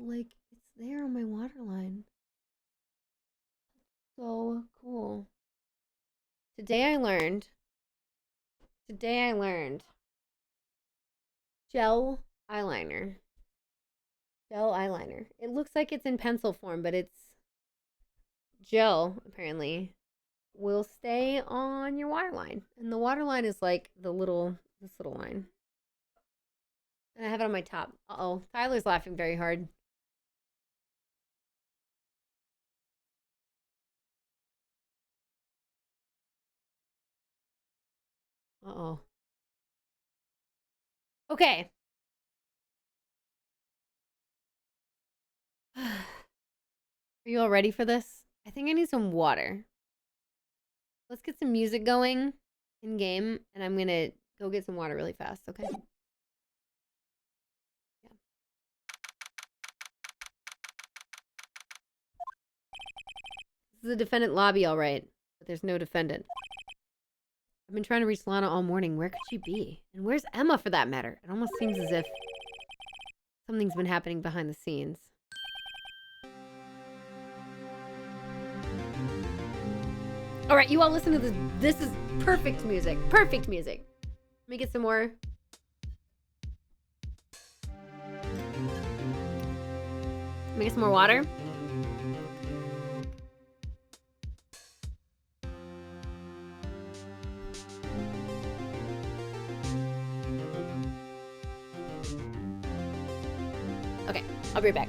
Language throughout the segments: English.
But like, it's there on my water line. So cool. Today I learned. Today I learned gel eyeliner. Gel eyeliner. It looks like it's in pencil form, but it's gel, apparently, will stay on your water line. And the water line is like this little line. And I have it on my top. Uh-oh. Tyler's laughing very hard. Uh-oh. Okay. Are you all ready for this? I think I need some water. Let's get some music going in game, and I'm gonna go get some water really fast, okay? Yeah. This is a defendant lobby, all right, but there's no defendant. I've been trying to reach Lana all morning. Where could she be? And where's Emma, for that matter? It almost seems as if something's been happening behind the scenes. All right, you all listen to this. This is perfect music. Perfect music. Let me get some more. Let me get some more water. Okay, I'll be right back.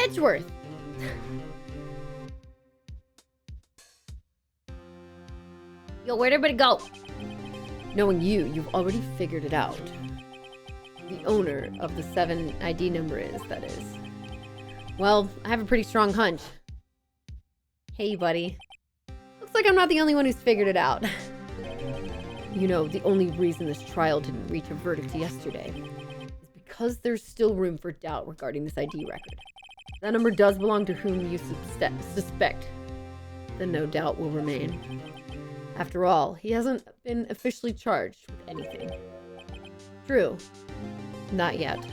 Edgeworth! Yo, where'd everybody go? Knowing you, you've already figured it out. The owner of the 7 ID number is, that is. Well, I have a pretty strong hunch. Hey, buddy. Looks like I'm not the only one who's figured it out. You know, the only reason this trial didn't reach a verdict yesterday is because there's still room for doubt regarding this ID record. That number does belong to whom you suspect, then no doubt will remain. After all, he hasn't been officially charged with anything. True. Not yet.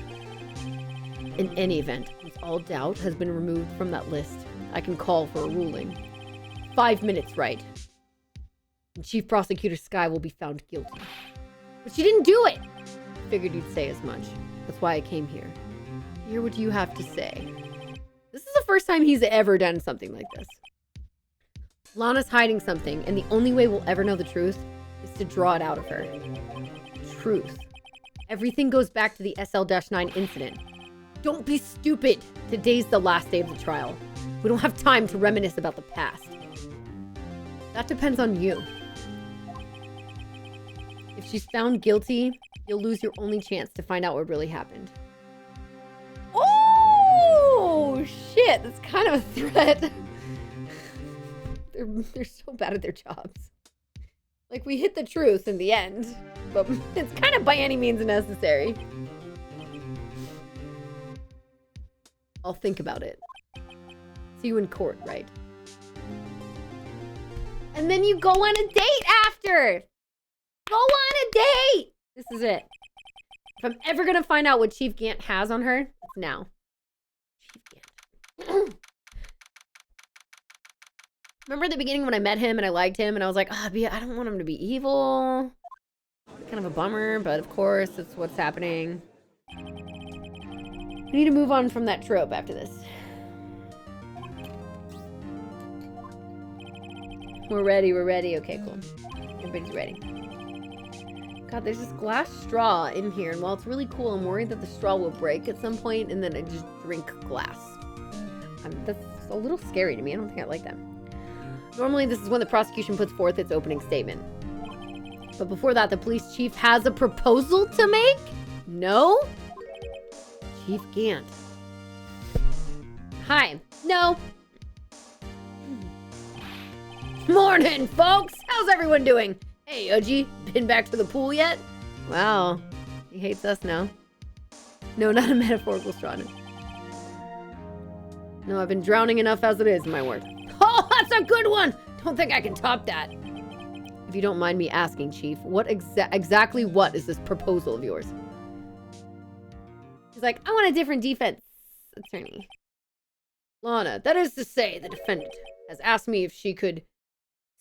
In any event, once all doubt has been removed from that list, I can call for a ruling. 5 minutes, Wright. And Chief Prosecutor Skye will be found guilty. But she didn't do it! Figured you'd say as much. That's why I came here. To hear what you have to say. This is the first time he's ever done something like this. Lana's hiding something, and the only way we'll ever know the truth is to draw it out of her. Truth. Everything goes back to the SL-9 incident. Don't be stupid! Today's the last day of the trial. We don't have time to reminisce about the past. That depends on you. If she's found guilty, you'll lose your only chance to find out what really happened. Oh, shit! That's kind of a threat. They're so bad at their jobs. Like, we hit the truth in the end, but it's kind of by any means necessary. I'll think about it. See you in court, right? And then you go on a date after! Go on a date! This is it. If I'm ever gonna find out what Chief Gant has on her, it's now. Chief Gant. Remember at the beginning when I met him and I liked him and I was like, oh, I don't want him to be evil. Kind of a bummer, but of course, it's what's happening. We need to move on from that trope after this. We're ready, we're ready. Okay, cool. Everybody's ready. God, there's this glass straw in here, and while it's really cool, I'm worried that the straw will break at some point and then I just drink glass. That's a little scary to me. I don't think I like that. Normally, this is when the prosecution puts forth its opening statement. But before that, the police chief has a proposal to make? No? Chief Gant. Hi. No. Morning, folks! How's everyone doing? Hey, Udgy, been back to the pool yet? Wow. He hates us now. No, not a metaphorical straw. No, I've been drowning enough as it is, my word. Oh, that's a good one! Don't think I can top that. If you don't mind me asking, Chief, what exactly what is this proposal of yours? He's like, I want a different defense attorney. Lana, that is to say, the defendant has asked me if she could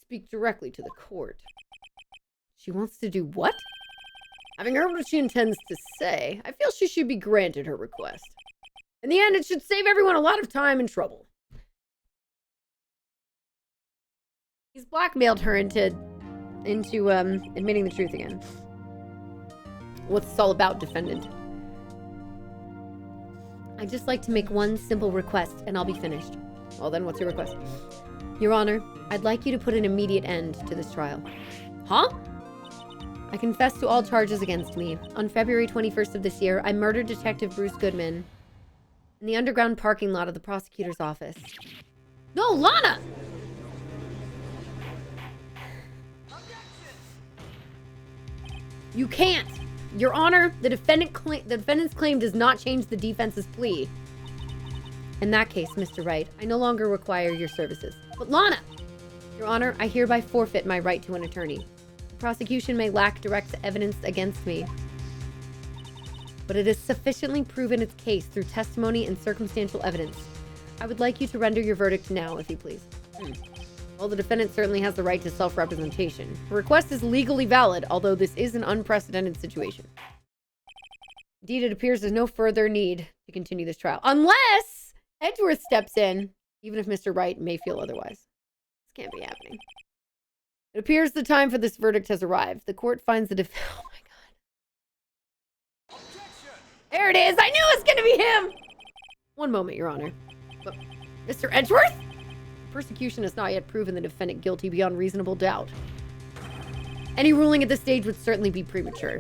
speak directly to the court. She wants to do what? Having heard what she intends to say, I feel she should be granted her request. In the end, it should save everyone a lot of time and trouble. He's blackmailed her into admitting the truth again. What's this all about, defendant? I'd just like to make one simple request, and I'll be finished. Well then, what's your request? Your Honor, I'd like you to put an immediate end to this trial. Huh? I confess to all charges against me. On February 21st of this year, I murdered Detective Bruce Goodman in the underground parking lot of the prosecutor's office. No, Lana! You can't! Your Honor, the defendant's claim does not change the defense's plea. In that case, Mr. Wright, I no longer require your services. But Lana! Your Honor, I hereby forfeit my right to an attorney. The prosecution may lack direct evidence against me, but it has sufficiently proven its case through testimony and circumstantial evidence. I would like you to render your verdict now, if you please. Well, the defendant certainly has the right to self-representation. Her request is legally valid, although this is an unprecedented situation. Indeed, it appears there's no further need to continue this trial, unless Edgeworth steps in, even if Mr. Wright may feel otherwise. This can't be happening. It appears the time for this verdict has arrived. The court finds the oh my god. Objection! There it is! I knew it was gonna be him! One moment, Your Honor. But, Mr. Edgeworth? Prosecution has not yet proven the defendant guilty beyond reasonable doubt. Any ruling at this stage would certainly be premature.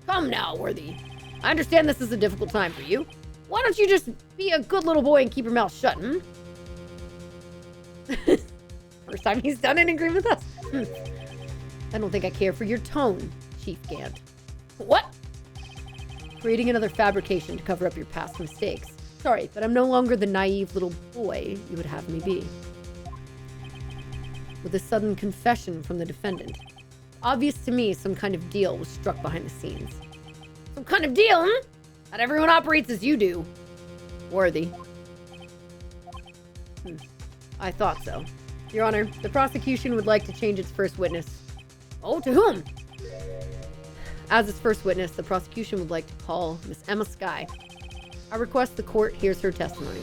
Come now, Worthy. I understand this is a difficult time for you. Why don't you just be a good little boy and keep your mouth shut, hmm? First time he's done it in agreement with us. I don't think I care for your tone, Chief Gant. What? Creating another fabrication to cover up your past mistakes. Sorry, but I'm no longer the naive little boy you would have me be. With a sudden confession from the defendant, obvious to me some kind of deal was struck behind the scenes. Some kind of deal, hmm? Not everyone operates as you do. Worthy. I thought so. Your Honor, the prosecution would like to change its first witness. Oh, to whom? As its first witness, the prosecution would like to call Miss Emma Skye. I request the court hears her testimony.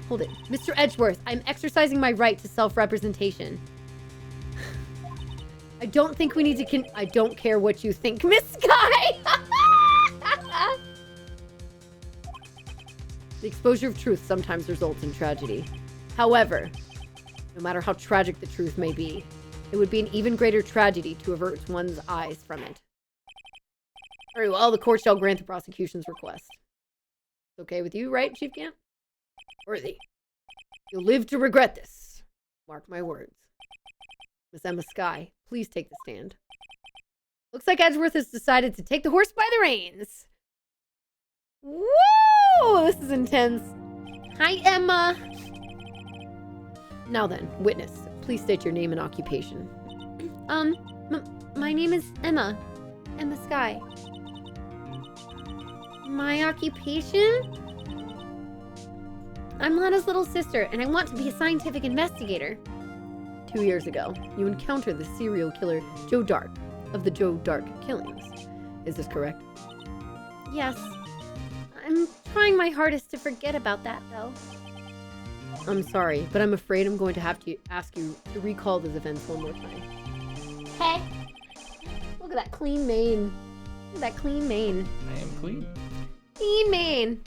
Hold it. Mr. Edgeworth, I'm exercising my right to self-representation. I don't think we need to I don't care what you think, Miss Skye! The exposure of truth sometimes results in tragedy. However, no matter how tragic the truth may be, it would be an even greater tragedy to avert one's eyes from it. Very well, the court shall grant the prosecution's request. It's okay with you, right, Chief Gant? Worthy. You'll live to regret this. Mark my words. Miss Emma Skye, please take the stand. Looks like Edgeworth has decided to take the horse by the reins. Woo! This is intense. Hi, Emma. Now then, witness, please state your name and occupation. My name is Emma. Emma Skye. My occupation? I'm Lana's little sister, and I want to be a scientific investigator. 2 years ago, you encountered the serial killer Joe Dark of the Joe Dark killings. Is this correct? Yes. I'm trying my hardest to forget about that, though. I'm sorry, but I'm afraid I'm going to have to ask you to recall those events one more time. Hey! Look at that clean mane. Look at that clean mane. I am clean. Clean mane.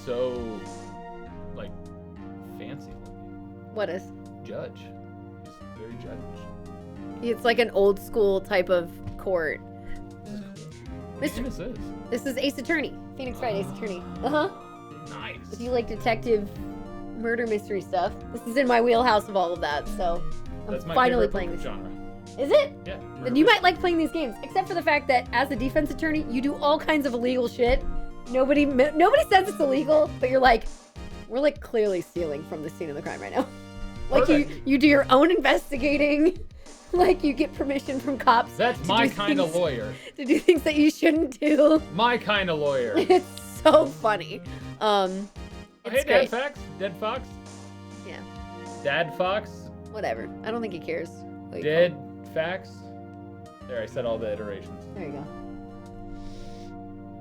So, like, fancy looking. What is? Judge. He's very judge. It's like an old school type of court. This is cool. What is This is Ace Attorney. Phoenix Wright, Ace Attorney. Uh-huh. Nice. If you like detective murder mystery stuff, this is in my wheelhouse of all of that, so That's I'm my finally favorite playing this. genre. Is it? Yeah. Then you might like playing these games, except for the fact that as a defense attorney, you do all kinds of illegal shit. Nobody says it's illegal, but you're like, we're like clearly stealing from the scene of the crime right now. Like you do your own investigating. Like you get permission from cops. That's my kind of lawyer. To do things that you shouldn't do. My kind of lawyer. It's so funny. It's hey, great. Dad Fox? Dead Fox? Yeah. Dad Fox? Whatever. I don't think he cares. Dead Fax? There, I said all the iterations. There you go.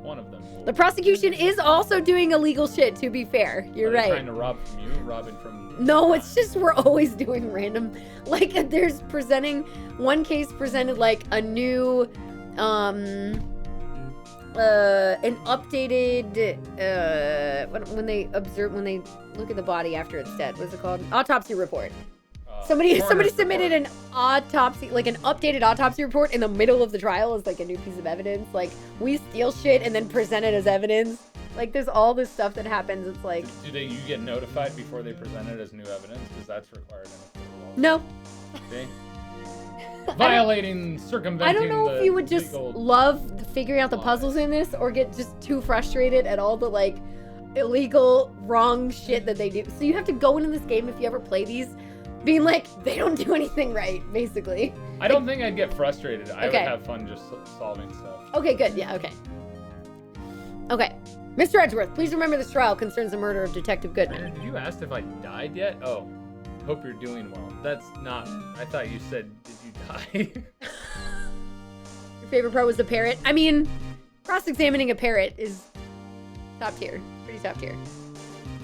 One of them. The prosecution is also doing illegal shit, to be fair. You're right. Trying to rob from you? Robbing from... No, it's just we're always doing random... Like, there's presenting... One case presented, like, a new... an updated... when they look at the body after it's dead. What's it called? Autopsy report. Somebody submitted an autopsy, like an updated autopsy report in the middle of the trial as like a new piece of evidence. Like, we steal shit and then present it as evidence. Like, there's all this stuff that happens. It's like... You get notified before they present it as new evidence? Because that's required in a court of law. No. See? Violating, circumventing. I don't know if you would just love figuring out the puzzles in this or get just too frustrated at all the, like, illegal, wrong shit that they do. So you have to go into this game if you ever play these being like, they don't do anything right, basically. I don't think I'd get frustrated. I would have fun just solving stuff. Okay, good. Yeah, okay. Okay. Mr. Edgeworth, please remember this trial concerns the murder of Detective Goodman. Did you ask if I died yet? Oh, hope you're doing well. That's not... I thought you said, did you die? Your favorite part was the parrot? I mean, cross-examining a parrot is top tier. Pretty top tier.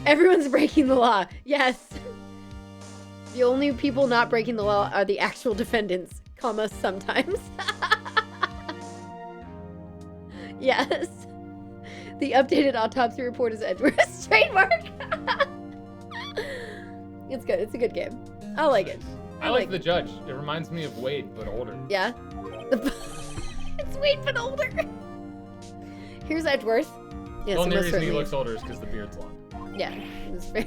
Everyone's breaking the law. Yes. The only people not breaking the law are the actual defendants, comma, sometimes. Yes. The updated autopsy report is Edward's trademark. It's good. It's a good game. I like it. I like the judge. It reminds me of Wade, but older. Yeah. It's Wade, but older. Here's Edgeworth. The only reason he looks older is because the beard's long. Yeah. It's fair.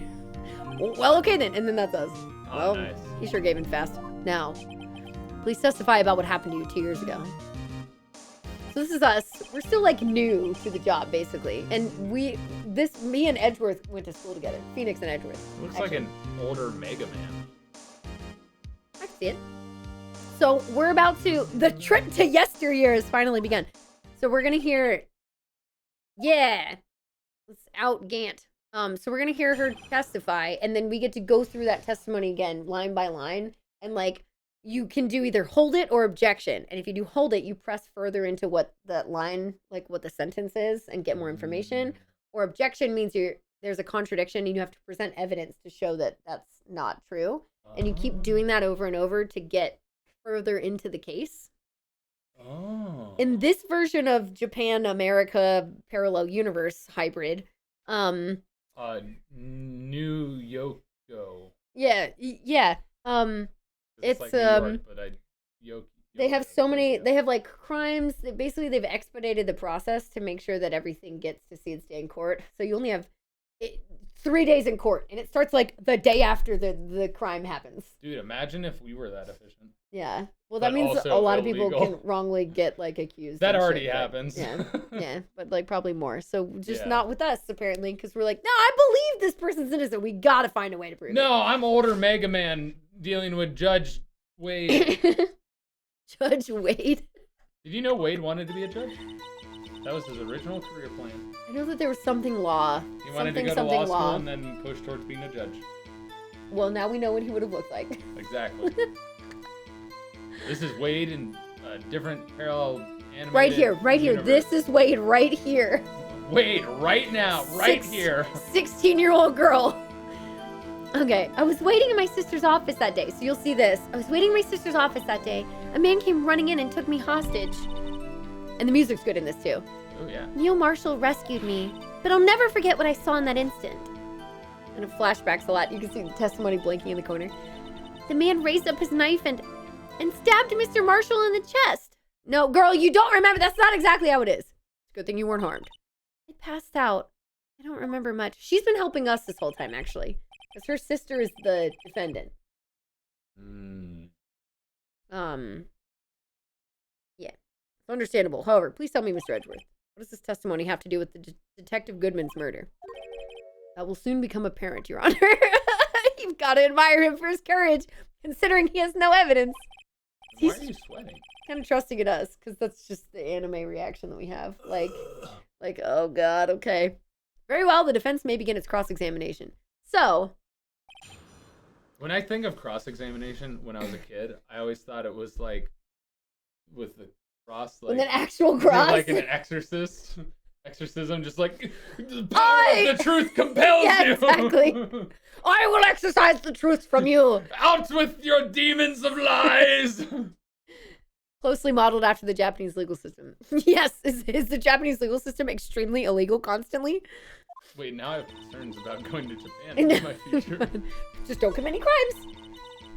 Well, okay then. And then that's us. Oh, Well, nice. he sure gave in fast. Now, please testify about what happened to you 2 years ago. So this is us. We're still like new to the job, basically. And me and Edgeworth went to school together. Phoenix and Edgeworth. Looks like an older Mega Man. I can see it. So we're about to, the trip to yesteryear has finally begun. So we're going to hear, yeah, let's out Gant. So we're going to hear her testify, and then we get to go through that testimony again, line by line. And like, you can do either hold it or objection. And if you do hold it, you press further into what that line, like what the sentence is, and get more information. Or objection means there's a contradiction and you have to present evidence to show that that's not true. And you keep doing that over and over to get further into the case. Oh. In this version of Japan, America, parallel universe hybrid, New Yoko. yeah. It's like New York, but they have so many, they have like crimes. Basically, they've expedited the process to make sure that everything gets to see its day in court. So you only have 3 days in court, and it starts like the day after the crime happens. Dude, imagine if we were that efficient. Yeah. Well, that But means also a lot of people illegal. can wrongly get like accused. That and already shit, but- happens. Yeah. Yeah. But like probably more. So just Yeah. not with us, apparently, because we're like, no, I believe this person's innocent. We got to find a way to prove No, I'm older Mega Man dealing with Judge Wade. it. Judge Wade. Did you know Wade wanted to be a judge? That was his original career plan. I know that there was something law. He wanted to go to law school and then push towards being a judge. Well, now we know what he would have looked like. Exactly. This is Wade in a different parallel animated Right here. universe. This is Wade right here. Wade, right now, right here. 16-year-old girl. Okay, I was waiting in my sister's office that day, so you'll see this. I was waiting in my sister's office that day. A man came running in and took me hostage. And the music's good in this too. Oh yeah. Neil Marshall rescued me, but I'll never forget what I saw in that instant. And it flashbacks a lot. You can see the testimony blinking in the corner. The man raised up his knife and stabbed Mr. Marshall in the chest. No, girl, you don't remember. That's not exactly how it is. Good thing you weren't harmed. I passed out. I don't remember much. She's been helping us this whole time, actually, because her sister is the defendant. Yeah. It's understandable. However, please tell me, Mr. Edgeworth, what does this testimony have to do with the Detective Goodman's murder? That will soon become apparent, Your Honor. You've got to admire him for his courage, considering he has no evidence. Why are you sweating? Kind of trusting in us, because that's just the anime reaction that we have. Like, oh God, okay. Very well, the defense may begin its cross-examination. So, When I think of cross-examination when I was a kid, I always thought it was like with the cross, like with an actual cross. like an exorcism, just like the power of the truth compels Yeah, you. exactly. I will exercise the truth from you. Out with your demons of lies. Closely modeled after the Japanese legal system. Yes, is the Japanese legal system extremely illegal constantly? Wait, now I have concerns about going to Japan in my future. Just don't commit any crimes.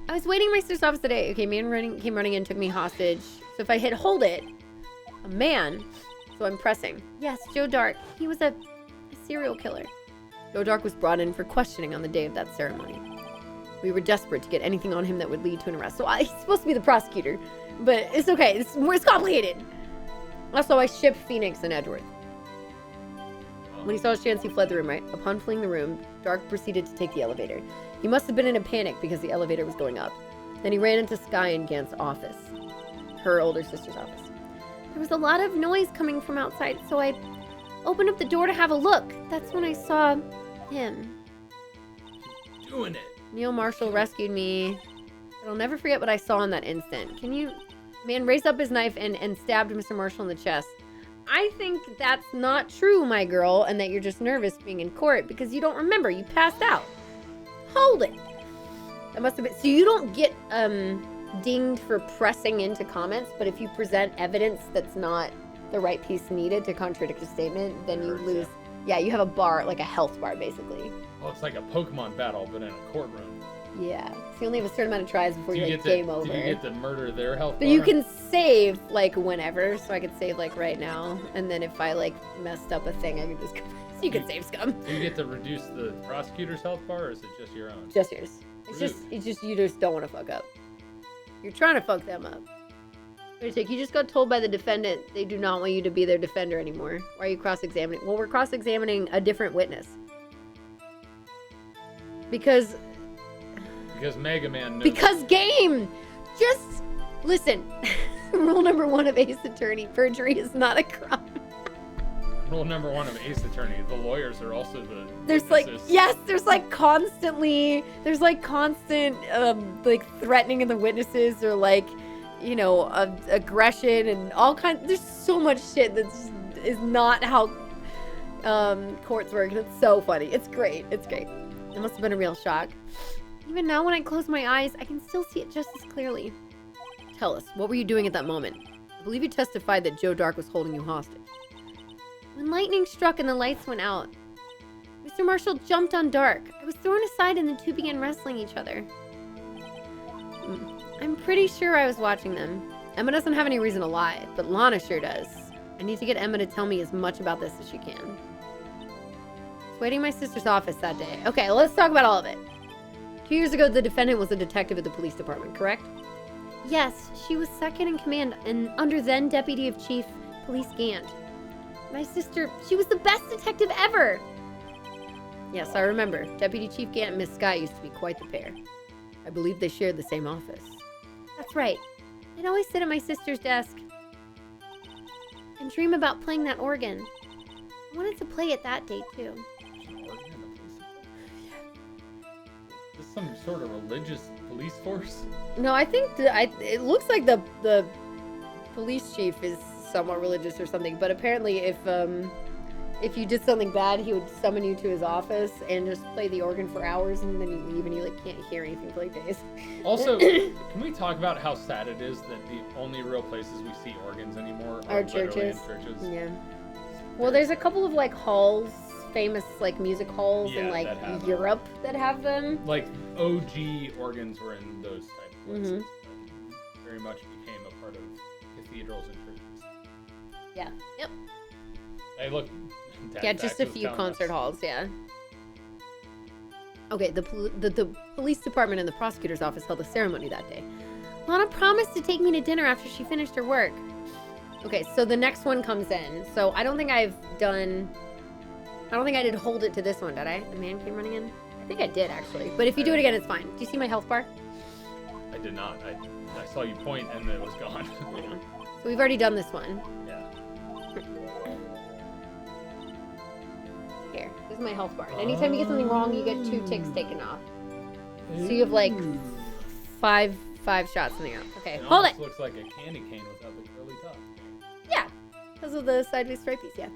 I was waiting in my sister's office today. Okay, man came running in, took me hostage. So if I hit hold it, a man. So I'm pressing. Yes, Joe Dark. He was a serial killer. Joe Dark was brought in for questioning on the day of that ceremony. We were desperate to get anything on him that would lead to an arrest. So he's supposed to be the prosecutor, but it's okay. It's complicated. Also, I shipped Phoenix and Edgeworth. When he saw his chance, he fled the room, right? Upon fleeing the room, Dark proceeded to take the elevator. He must have been in a panic because the elevator was going up. Then he ran into Sky and Gant's office. Her older sister's office. There was a lot of noise coming from outside, so I opened up the door to have a look. That's when I saw him. Doing it. Neil Marshall rescued me. But I'll never forget what I saw in that instant. Man raised up his knife and stabbed Mr. Marshall in the chest. I think that's not true, my girl, and that you're just nervous being in court because you don't remember. You passed out. Hold it. That must have been... So you don't get dinged for pressing into comments, but if you present evidence that's not the right piece needed to contradict a statement, then you Hurts, lose. Yeah, you have a bar, like a health bar, basically. Oh, it's like a Pokemon battle, but in a courtroom. Yeah. So you only have a certain amount of tries before Do you you like get to, game over. Do you get to murder their health But bar? you can save like whenever, so I could save like right now, and then if I like messed up a thing, I could just. So you can save scum. Do you get to reduce the prosecutor's health bar, or is it just your own? Just yours. It's just you just don't want to fuck up. You're trying to fuck them up. Wait a sec, you just got told by the defendant they do not want you to be their defender anymore. Why are you cross-examining? Well, we're cross-examining a different witness. Because Mega Man knows. Because game! Just listen. Rule number 1 of Ace Attorney, perjury is not a crime. Rule number 1 of Ace Attorney, the lawyers are also the There's witnesses. there's constant like threatening of the witnesses, or like, you know, aggression and all kinds. There's so much shit that is not how courts work, and it's so funny. It's great. It's great. It must have been a real shock. Even now when I close my eyes, I can still see it just as clearly. Tell us, what were you doing at that moment? I believe you testified that Joe Dark was holding you hostage. When lightning struck and the lights went out, Mr. Marshall jumped on Dark. I was thrown aside and the two began wrestling each other. I'm pretty sure I was watching them. Emma doesn't have any reason to lie, but Lana sure does. I need to get Emma to tell me as much about this as she can. I was waiting in my sister's office that day. Okay, let's talk about all of it. 2 years ago, the defendant was a detective at the police department, correct? Yes, she was second in command and under then Deputy of Chief Police Gant. My sister, she was the best detective ever! Yes, I remember. Deputy Chief Gant and Miss Sky used to be quite the pair. I believe they shared the same office. That's right. I'd always sit at my sister's desk and dream about playing that organ. I wanted to play it that day, too. Is this some sort of religious police force? No, I think it looks like the police chief is somewhat religious or something, but apparently if you did something bad, he would summon you to his office and just play the organ for hours, and then you leave and you like can't hear anything for like days. Also, can we talk about how sad it is that the only real places we see organs anymore are churches. In churches? Yeah. Well, there's a couple of like halls, famous like music halls in like Europe that have them. Like OG organs were in those type of places. That very much became a part of cathedrals and churches. Yeah. Yep. Hey, look. Yeah, just a few concert halls. Yeah. Okay. The police department and the prosecutor's office held a ceremony that day. Lana promised to take me to dinner after she finished her work. Okay, so the next one comes in. So I don't think I did hold it to this one, did I? The man came running in? I think I did, actually. But if you do it again, it's fine. Do you see my health bar? I did not. I saw you point and it was gone. So we've already done this one. Yeah. Here, this is my health bar. And anytime you get something wrong, you get 2 ticks taken off. So you have like five shots in the air. Okay, hold it. Looks like a candy cane without the curly top. Yeah, because of the sideways stripies, yeah.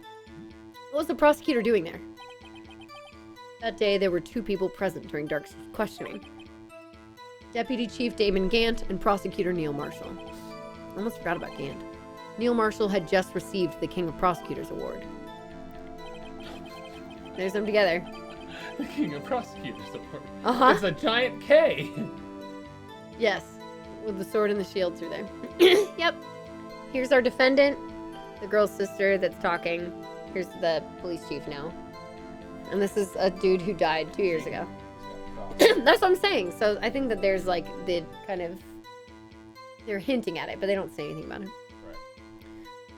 What was the prosecutor doing there? That day, there were 2 people present during Dark's questioning. Deputy Chief Damon Gant and Prosecutor Neil Marshall. I almost forgot about Gant. Neil Marshall had just received the King of Prosecutors Award. There's them together. The King of Prosecutors Award. Uh-huh. It's a giant K. Yes, with the sword and the shield through there. Yep. Here's our defendant, the girl's sister that's talking. Here's the police chief now. And this is a dude who died 2 years ago. That's what I'm saying. So I think that there's like the kind of, they're hinting at it, but they don't say anything about it.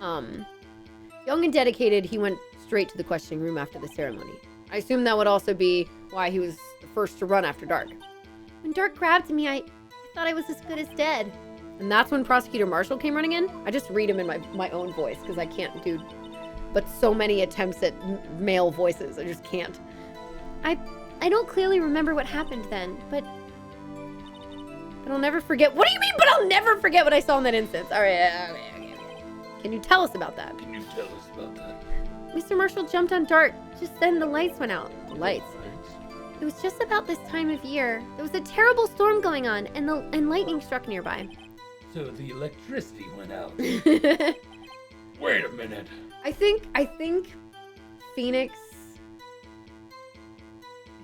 Right. Young and dedicated, he went straight to the questioning room after the ceremony. I assume that would also be why he was the first to run after Dark. When Dark grabbed me, I thought I was as good as dead. And that's when Prosecutor Marshall came running in. I just read him in my own voice because I can't do but so many attempts at male voices. I just can't. I don't clearly remember what happened then, but I'll never forget. What do you mean, but I'll never forget what I saw in that instance? All right, okay. Can you tell us about that? Can you tell us about that? Mr. Marshall jumped on Dark. Just then the lights went out. The lights. It was just about this time of year. There was a terrible storm going on, and lightning struck nearby. So the electricity went out. Wait a minute. I think Phoenix.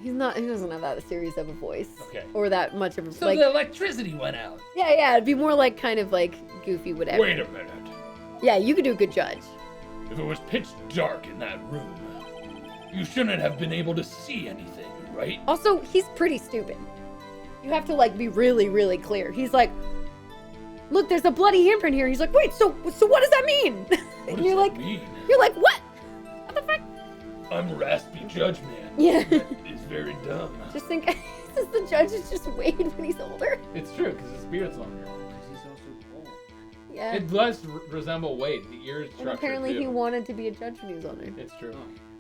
He doesn't have that serious of a voice. Okay. Or that much of a So like. the electricity went out. Yeah, it'd be more like kind of like goofy, whatever. Wait a minute. Yeah, you could do a good judge. If it was pitch dark in that room, you shouldn't have been able to see anything, right? Also, he's pretty stupid. You have to like be really, really clear. He's like, look, there's a bloody handprint here. He's like, wait, so what does that mean? What And does you're that like, mean? you're like, what? What the fuck? I'm a raspy judge man. Yeah. It's very dumb. Just think, says the judge is just Wade when he's older. It's true, because his beard's longer. Because he's also bald. Yeah. It does resemble Wade. The ears And structure apparently too. he wanted to be a judge when he was older. It's true.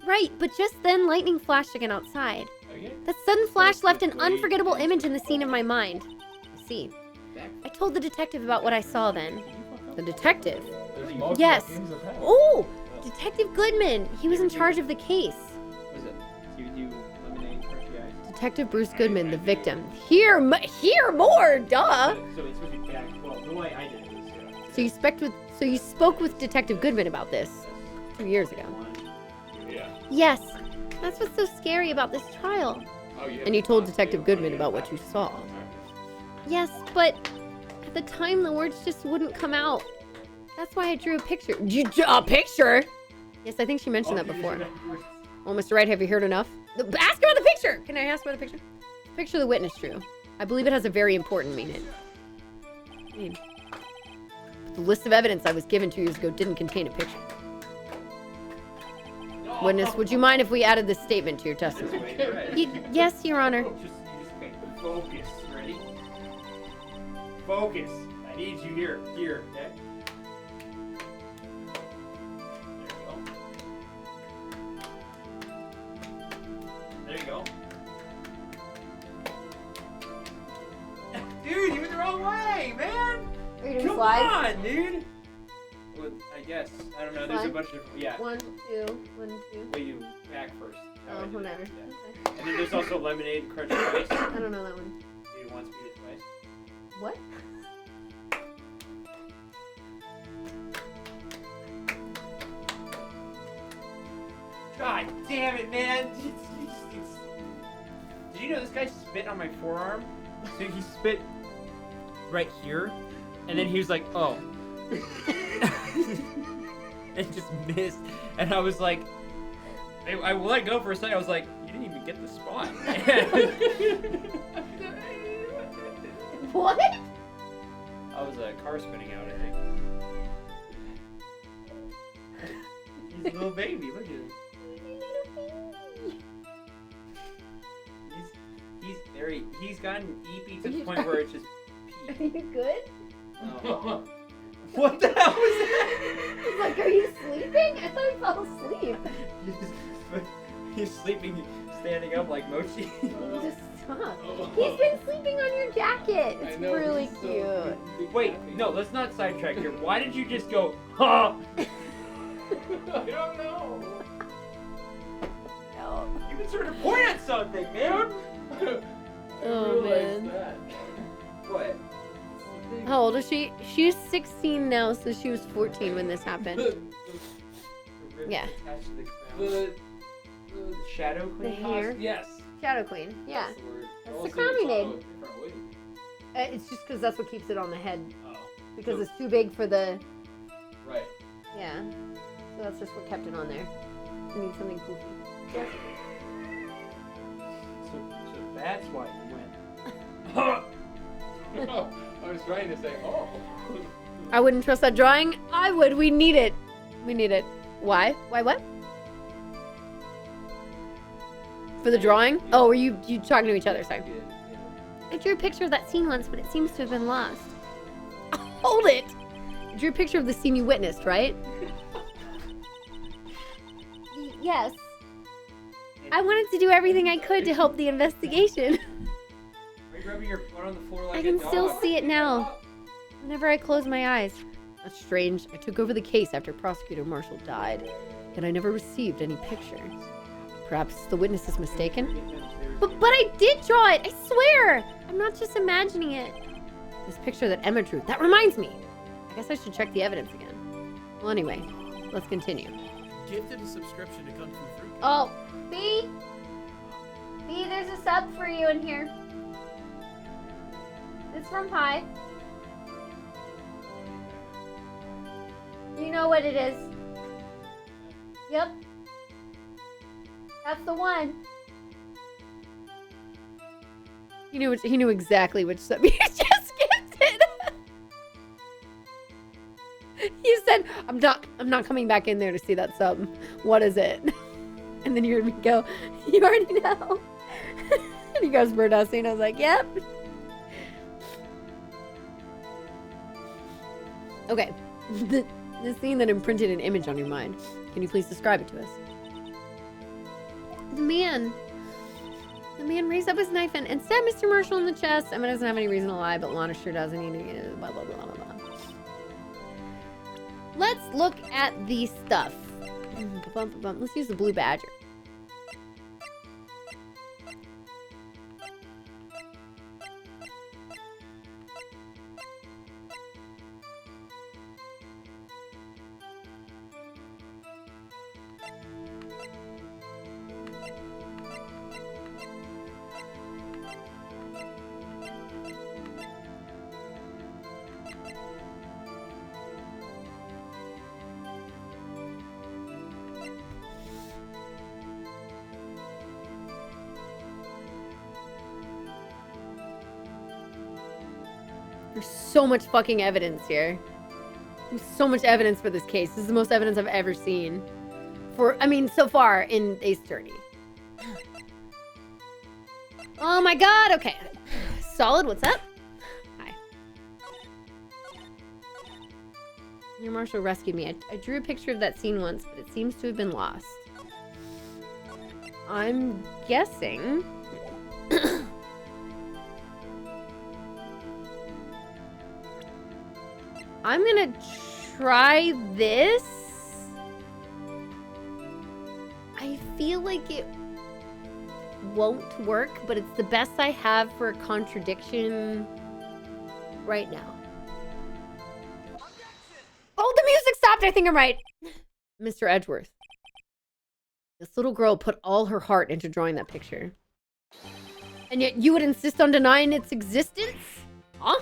Right, but just then lightning flashed again outside. Okay. That sudden flash left an quickly unforgettable and- image in the scene of my mind. See, I told the detective about what I saw then. The detective? There's multiple Yes. things of hell. Oh, Detective Goodman. He was in charge of the case. Was it? He would do lemonade, crunchy ice. Detective Bruce Goodman, the victim. Hear more, duh. So it's supposed to be back. Well, the way I did it was. So you spoke with Detective Goodman about this 2 years ago. Yeah. Yes, that's what's so scary about this trial. Oh, yeah. And you told Detective Goodman about what you saw. Yes, but at the time the words just wouldn't come out. That's why I drew a picture. A picture? Yes, I think she mentioned that before. Well, Mr. Wright, have you heard enough? Ask about the picture! Can I ask about the picture? Picture the witness drew. I believe it has a very important meaning. The list of evidence I was given 2 years ago didn't contain a picture. Witness, would you mind if we added this statement to your testimony? Yes, Your Honor. Just okay. Focus. Ready? Focus. I need you here. Here. Okay. There you go. Dude, you went the wrong way, man! Are you doing Come slides? on, dude! Well, I guess. I don't know. There's a Slide? bunch of. Yeah. 1, 2, 1, 2. Wait, you back first. How I Oh, did whatever. that, yeah. Okay. And then there's also lemonade and crunchy ice. I don't know that one. Do you want to beat it twice? What? God damn it, man! Did you know this guy spit on my forearm? So he spit right here, and then he was like, "Oh," and just missed. And I was like, I let go for a second. I was like, "You didn't even get the spot." What? I was car spinning out, I think. He's a little baby. Look at him. He's gotten eepy to the point where it's just Are pee. you good? Oh. What the hell was that? He's like, are you sleeping? I thought he fell asleep. He's sleeping, standing up like Mochi. Just stop. He's been sleeping on your jacket. I It's know, really he's so cute. Wait, no, let's not sidetrack here. Why did you just go, huh? I don't know. No. You can sort of point at something, man. I Oh, realized man. that. What? How old is she? She's 16 now, so she was 14 when this happened. Yeah. Attached to the crown. The Shadow The Queen? hair. yes. Shadow Queen. Yeah. That's the word. That's the Also, crown we it's made. also a different wig. It's just because that's what keeps it on the head. Oh. Because So- it's too big for the... Right. Yeah. So that's just what kept it on there. You need something goofy. So that's why you went. No, I was trying to say, oh. I wouldn't trust that drawing. I would. We need it. We need it. Why? Why what? For the drawing? Oh, were you talking to each other? Sorry. I drew a picture of that scene once, but it seems to have been lost. Hold it! I drew a picture of the scene you witnessed, right? Yes. I wanted to do everything I could to help the investigation. Why are you rubbing your butt on the floor like I a can dog? still see it now. Whenever I close my eyes. That's strange. I took over the case after Prosecutor Marshall died, and I never received any pictures. Perhaps the witness is mistaken? But I did draw it, I swear! I'm not just imagining it. This picture that Emma drew, that reminds me. I guess I should check the evidence again. Well, anyway, let's continue. Gifted a subscription to Kung Fu Fruit. Oh, B, there's a sub for you in here. It's from Pi. You know what it is. Yep. That's the one. He knew exactly which sub you just gifted. He said, I'm not coming back in there to see that sub. What is it? And then you heard me go, you already know. And he goes, Birdusty, and I was like, yep. Okay. The scene that imprinted an image on your mind. Can you please describe it to us? The man raised up his knife and stabbed Mr. Marshall in the chest. Emma doesn't have any reason to lie, but Lana sure doesn't. Blah, blah, blah, blah, blah. Let's look at the stuff. Let's use the blue badger. There's so much fucking evidence here. There's so much evidence for this case. This is the most evidence I've ever seen. So far in Ace Attorney. Oh my god, okay. Solid, what's up? Hi. Your Marshall rescued me. I drew a picture of that scene once, but it seems to have been lost. I'm guessing... I'm gonna try this. I feel like it won't work, but it's the best I have for a contradiction right now. Oh, the music stopped! I think I'm right. Mr. Edgeworth. This little girl put all her heart into drawing that picture. And yet you would insist on denying its existence? Huh?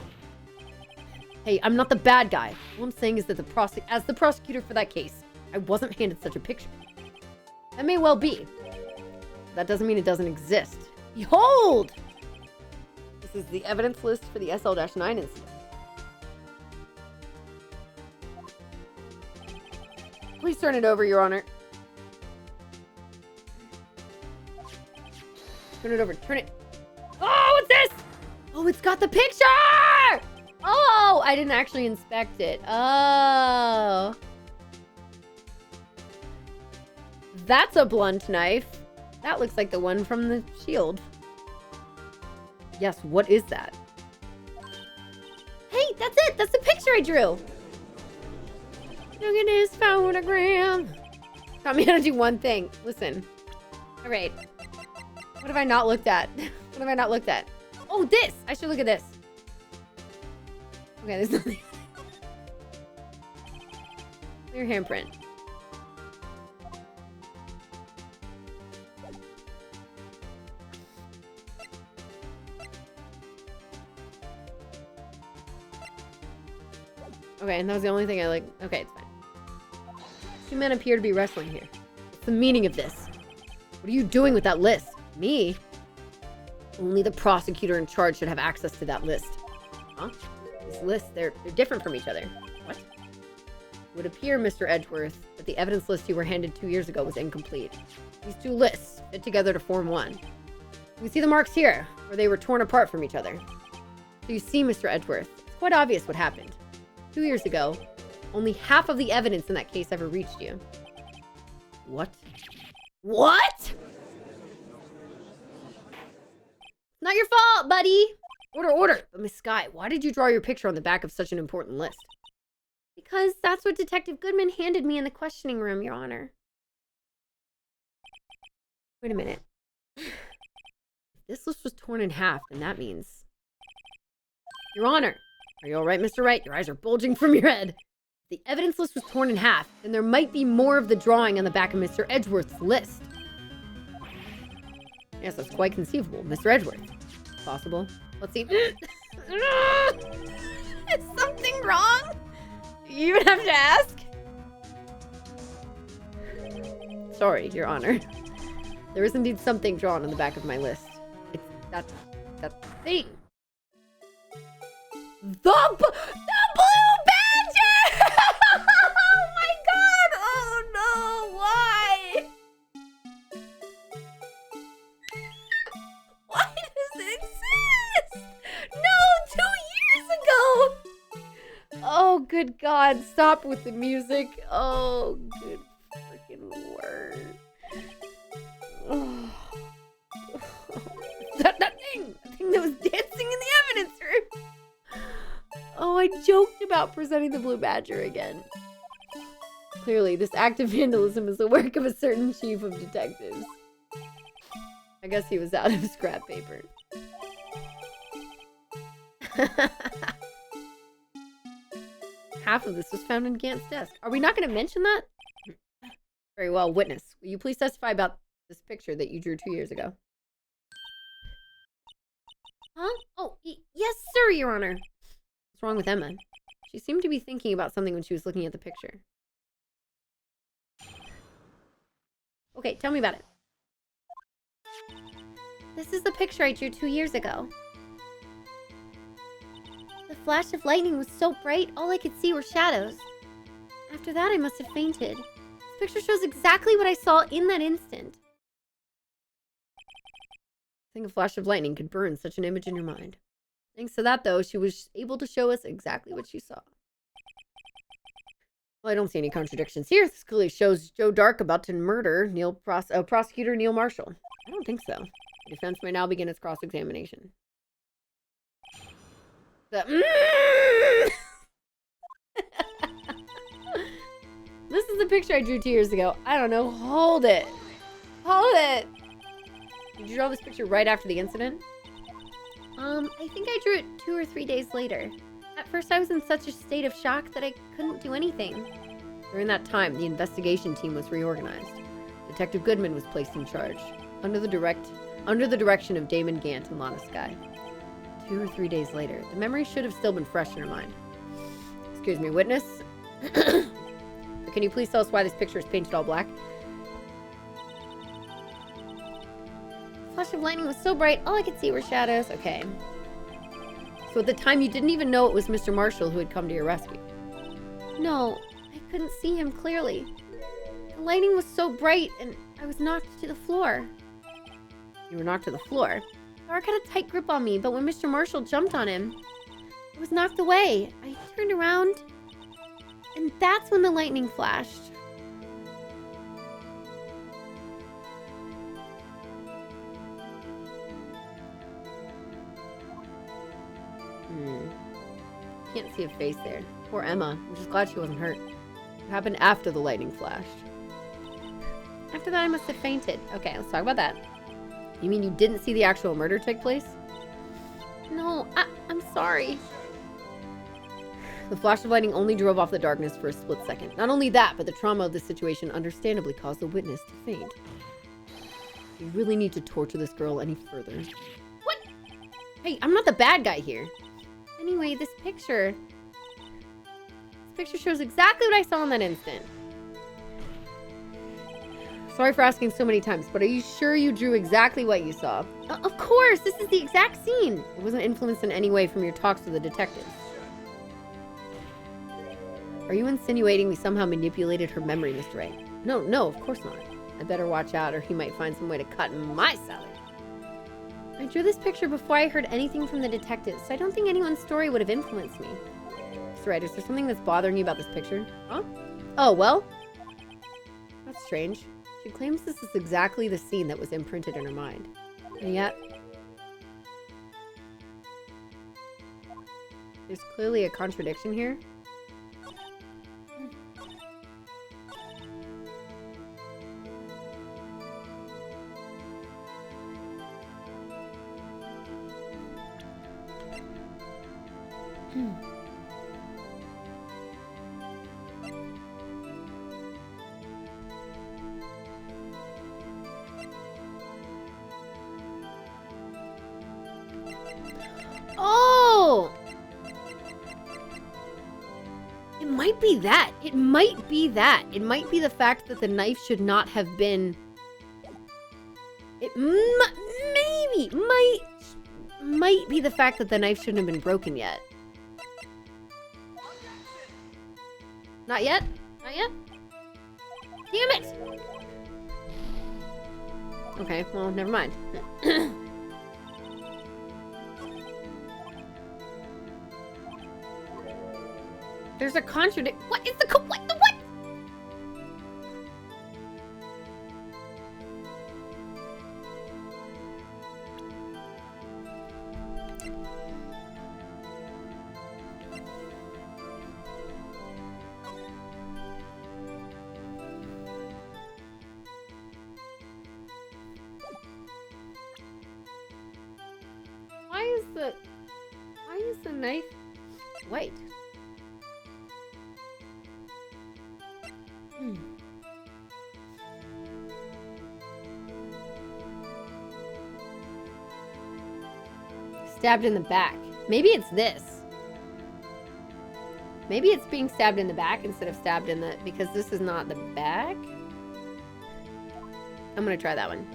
Hey, I'm not the bad guy. All I'm saying is that as the prosecutor for that case, I wasn't handed such a picture. That may well be. That doesn't mean it doesn't exist. Behold! This is the evidence list for the SL-9 incident. Please turn it over, Your Honor. Turn it over. Turn it. Oh, what's this? Oh, it's got the picture! Oh, I didn't actually inspect it. Oh. That's a blunt knife. That looks like the one from the shield. Yes, what is that? Hey, that's it. That's the picture I drew. Look at this phonogram. Taught me how to do one thing. Listen. All right. What have I not looked at? What have I not looked at? Oh, this. I should look at this. Okay, there's nothing. Clear handprint. Okay, and that was the only thing I like. Okay, it's fine. Two men appear to be wrestling here. What's the meaning of this? What are you doing with that list? Me? Only the prosecutor in charge should have access to that list. Huh? These lists, they're different from each other. What? It would appear, Mr. Edgeworth, that the evidence list you were handed 2 years ago was incomplete. These two lists fit together to form one. You can see the marks here, where they were torn apart from each other. So you see, Mr. Edgeworth, it's quite obvious what happened. 2 years ago, only half of the evidence in that case ever reached you. What? What? Not your fault, buddy. Order. But Miss Skye, why did you draw your picture on the back of such an important list? Because that's what Detective Goodman handed me in the questioning room, Your Honor. Wait a minute. If this list was torn in half, then that means... Your Honor. Are you all right, Mr. Wright? Your eyes are bulging from your head. The evidence list was torn in half, and there might be more of the drawing on the back of Mr. Edgeworth's list. Yes, that's quite conceivable. Mr. Edgeworth. Possible. Let's see. Is something wrong? You even have to ask? Sorry, Your Honor. There is indeed something drawn on the back of my list. It's that thing. The blue badger! Oh my god! Oh no! Why? Why does it exist? No! 2 years ago! Oh, good god. Stop with the music. Oh, good freaking word. Oh. That thing that was dancing in the evidence room. Oh, I joked about presenting the blue badger again. Clearly, this act of vandalism is the work of a certain chief of detectives. I guess he was out of scrap paper. Half of this was found in Gant's desk. Are we not going to mention that? Very well, witness. Will you please testify about this picture that you drew 2 years ago? Huh? Oh, yes, sir, Your Honor. What's wrong with Emma? She seemed to be thinking about something when she was looking at the picture. Okay, tell me about it. This is the picture I drew 2 years ago. The flash of lightning was so bright, all I could see were shadows. After that, I must have fainted. This picture shows exactly what I saw in that instant. I think a flash of lightning could burn such an image in your mind. Thanks to that, though, she was able to show us exactly what she saw. Well, I don't see any contradictions here. This clearly shows Joe Dark about to murder prosecutor Neil Marshall. I don't think so. The defense may now begin its cross-examination. This is the picture I drew 2 years ago. I don't know. Hold it. Hold it. Did you draw this picture right after the incident? I think I drew it 2 or 3 days later. At first, I was in such a state of shock that I couldn't do anything. During that time, the investigation team was reorganized. Detective Goodman was placed in charge, under the direction of Damon Gant and Lana Skye. 2 or 3 days later, the memory should have still been fresh in her mind. Excuse me, witness? But can you please tell us why this picture is painted all black? The flash of lightning was so bright, all I could see were shadows. Okay. So at the time, you didn't even know it was Mr. Marshall who had come to your rescue? No, I couldn't see him clearly. The lightning was so bright, and I was knocked to the floor. You were knocked to the floor? Dark had a tight grip on me, but when Mr. Marshall jumped on him, I was knocked away. I turned around, and that's when the lightning flashed. Can't see a face there. Poor Emma. I'm just glad she wasn't hurt. What happened after the lightning flashed? After that, I must have fainted. Okay, let's talk about that. You mean you didn't see the actual murder take place? No, I'm sorry. The flash of lightning only drove off the darkness for a split second. Not only that, but the trauma of the situation understandably caused the witness to faint. You really need to torture this girl any further. What? Hey, I'm not the bad guy here. Anyway, this picture shows exactly what I saw in that instant. Sorry for asking so many times, but are you sure you drew exactly what you saw? Of course, this is the exact scene. It wasn't influenced in any way from your talks with the detectives. Are you insinuating we somehow manipulated her memory, Mr. Wright? No, of course not. I better watch out or he might find some way to cut my salary. I drew this picture before I heard anything from the detectives, so I don't think anyone's story would have influenced me. Mr. Wright, is there something that's bothering you about this picture? Huh? Oh, well. That's strange. She claims this is exactly the scene that was imprinted in her mind. And yet, there's clearly a contradiction here. Oh! It might be that. It might be that. It might be the fact that the knife should not have been... It maybe, might be the fact that the knife shouldn't have been broken yet. Not yet? Not yet? Damn it! Okay, well, never mind. There's a contradict. What is the what? The what? Why is the knife white? Stabbed in the back. Maybe it's this. Maybe it's being stabbed in the back instead of stabbed in the... Because this is not the back. I'm gonna try that one.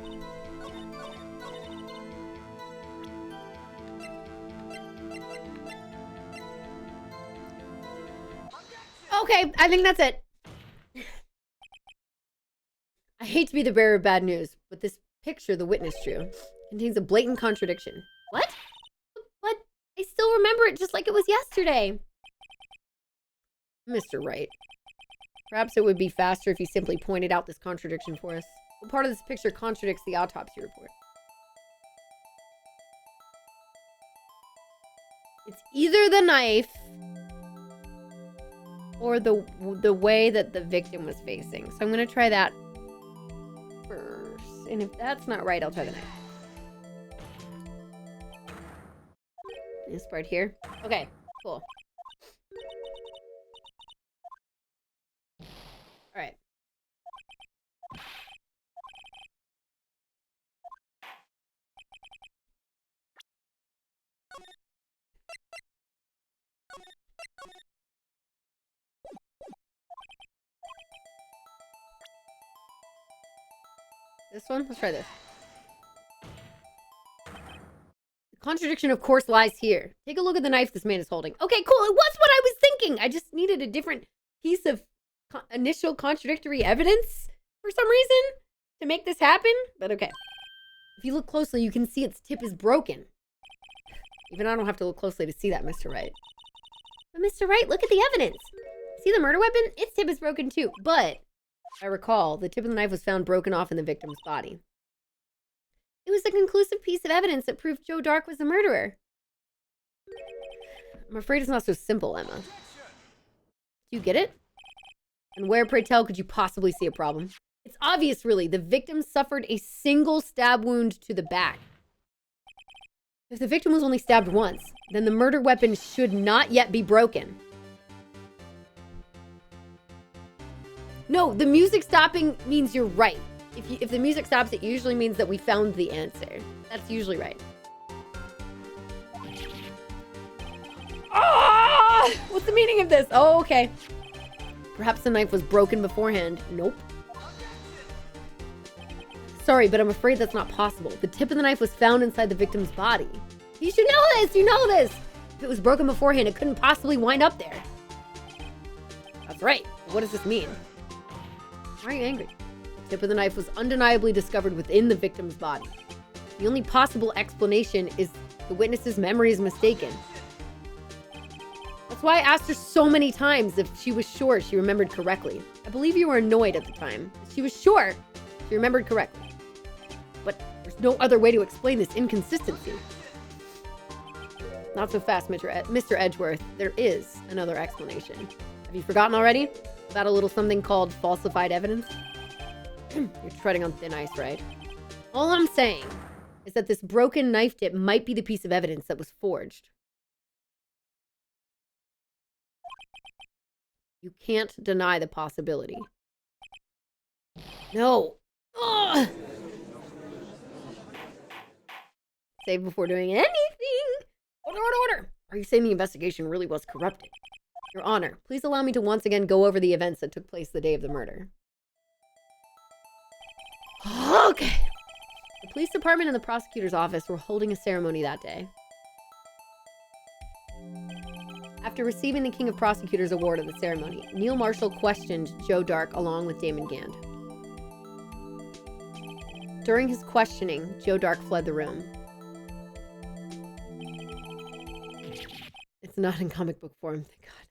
Okay, I think that's it. I hate to be the bearer of bad news, but this picture the witness drew contains a blatant contradiction. What? What? I still remember it just like it was yesterday. Mr. Wright, perhaps it would be faster if you simply pointed out this contradiction for us. What part of this picture contradicts the autopsy report? It's either the knife or the way that the victim was facing. So I'm going to try that first. And if that's not right, I'll try the knife. This part here. Okay, cool. All right. This one? Let's try this. The contradiction, of course, lies here. Take a look at the knife this man is holding. Okay, cool. It was what I was thinking. I just needed a different piece of initial contradictory evidence for some reason to make this happen. But okay. If you look closely, you can see its tip is broken. Even I don't have to look closely to see that, Mr. Wright. But Mr. Wright, look at the evidence. See the murder weapon? Its tip is broken too. But I recall the tip of the knife was found broken off in the victim's body. It was a conclusive piece of evidence that proved Joe Dark was the murderer. I'm afraid it's not so simple, Emma. Do you get it? And where, pray tell, could you possibly see a problem? It's obvious, really. The victim suffered a single stab wound to the back. If the victim was only stabbed once, then the murder weapon should not yet be broken. No, the music stopping means you're right. If the music stops, it usually means that we found the answer. That's usually right. Ah! What's the meaning of this? Oh, okay. Perhaps the knife was broken beforehand. Nope. Sorry, but I'm afraid that's not possible. The tip of the knife was found inside the victim's body. You should know this! You know this! If it was broken beforehand, it couldn't possibly wind up there. That's right. What does this mean? Why are you angry? The tip of the knife was undeniably discovered within the victim's body. The only possible explanation is the witness's memory is mistaken. That's why I asked her so many times if she was sure she remembered correctly. I believe you were annoyed at the time. She was sure she remembered correctly. But there's no other way to explain this inconsistency. Not so fast, Mr. Edgeworth. There is another explanation. Have you forgotten already? About a little something called falsified evidence? You're treading on thin ice, right? All I'm saying is that this broken knife tip might be the piece of evidence that was forged. You can't deny the possibility. No. Ugh. Save before doing anything. Order! Are you saying the investigation really was corrupted? Your Honor, please allow me to once again go over the events that took place the day of the murder. Okay. The police department and the prosecutor's office were holding a ceremony that day. After receiving the King of Prosecutors award at the ceremony, Neil Marshall questioned Joe Dark along with Damon Gand. During his questioning, Joe Dark fled the room. It's not in comic book form, thank God.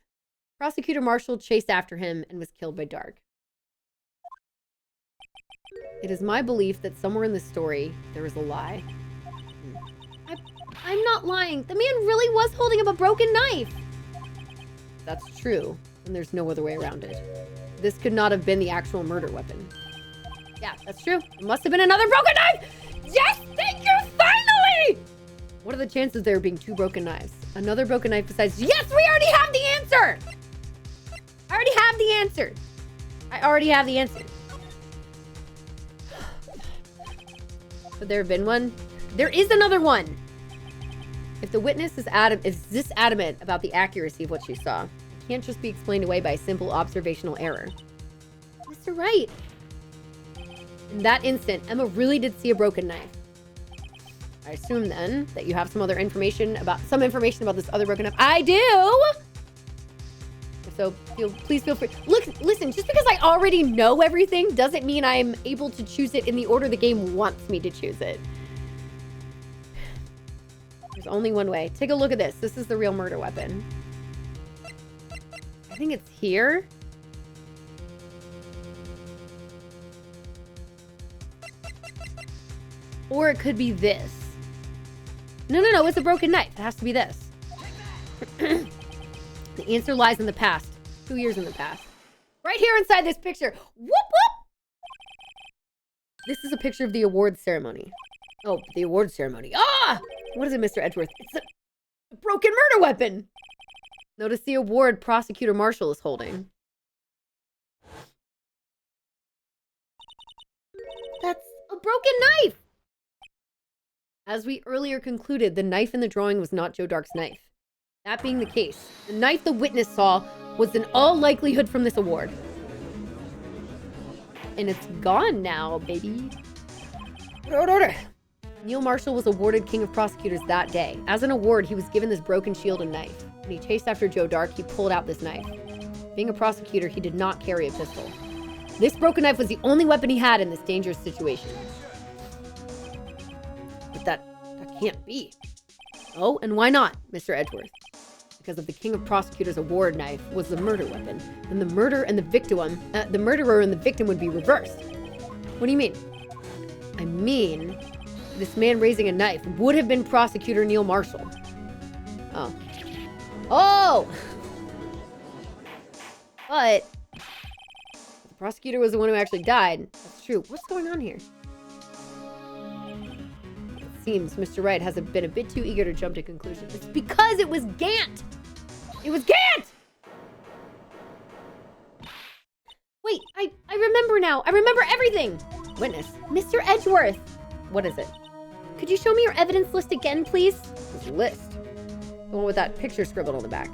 Prosecutor Marshall chased after him and was killed by Dark. It is my belief that somewhere in this story, there is a lie. I'm not lying. The man really was holding up a broken knife. That's true, and there's no other way around it. This could not have been the actual murder weapon. Yeah, that's true. It must have been another broken knife! Yes, thank you, finally! What are the chances there being 2 broken knives? Another broken knife besides... Yes, we already have the answer! I already have the answer. I already have the answer. Could there have been one? There is another one! If the witness is this adamant about the accuracy of what she saw, it can't just be explained away by a simple observational error. Mr. Wright! In that instant, Emma really did see a broken knife. I assume then that you have some information about this other broken knife. I do! So please feel free. Look, listen, just because I already know everything doesn't mean I'm able to choose it in the order the game wants me to choose it. There's only one way. Take a look at this. This is the real murder weapon. I think it's here. Or it could be this. No, it's a broken knife. It has to be this. The answer lies in the past. 2 years in the past. Right here inside this picture. Whoop, whoop! This is a picture of the awards ceremony. Oh, the awards ceremony. Ah! What is it, Mr. Edgeworth? It's a broken murder weapon! Notice the award Prosecutor Marshall is holding. That's a broken knife! As we earlier concluded, the knife in the drawing was not Joe Dark's knife. That being the case, the knife the witness saw was in all likelihood from this award. And it's gone now, baby. Order! Neil Marshall was awarded King of Prosecutors that day. As an award, he was given this broken shield and knife. When he chased after Joe Dark, he pulled out this knife. Being a prosecutor, he did not carry a pistol. This broken knife was the only weapon he had in this dangerous situation. But that can't be. Oh, and why not, Mr. Edgeworth? Because if the King of Prosecutors award knife was the murder weapon, then the murderer and the victim would be reversed. What do you mean? I mean, this man raising a knife would have been Prosecutor Neil Marshall. Oh. Oh! But the prosecutor was the one who actually died. That's true. What's going on here? Seems Mr. Wright has been a bit too eager to jump to conclusions. It's because it was Gant! It was Gant! Wait, I remember now. I remember everything! Witness, Mr. Edgeworth! What is it? Could you show me your evidence list again, please? This list? The one with that picture scribbled on the back.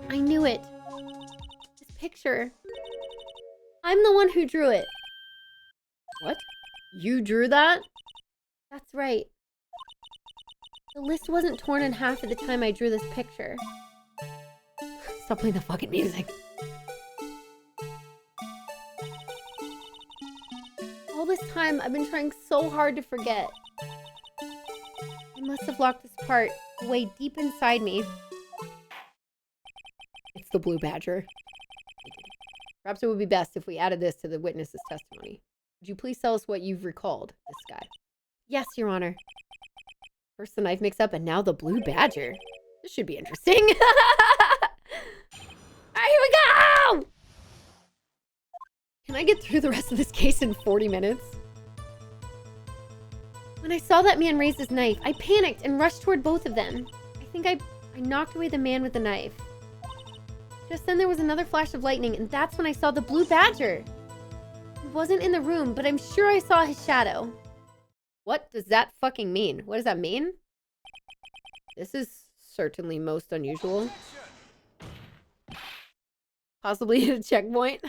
I knew it. This picture. I'm the one who drew it. What? You drew that? That's right. The list wasn't torn in half at the time I drew this picture. Stop playing the fucking music. All this time, I've been trying so hard to forget. I must have locked this part way deep inside me. It's the blue badger. Perhaps it would be best if we added this to the witness's testimony. Would you please tell us what you've recalled, this guy? Yes, Your Honor. First the knife mix-up, and now the blue badger. This should be interesting. All right, here we go! Can I get through the rest of this case in 40 minutes? When I saw that man raise his knife, I panicked and rushed toward both of them. I think I knocked away the man with the knife. Just then there was another flash of lightning, and that's when I saw the blue badger. He wasn't in the room, but I'm sure I saw his shadow. What does that fucking mean? What does that mean? This is certainly most unusual. Possibly at a checkpoint.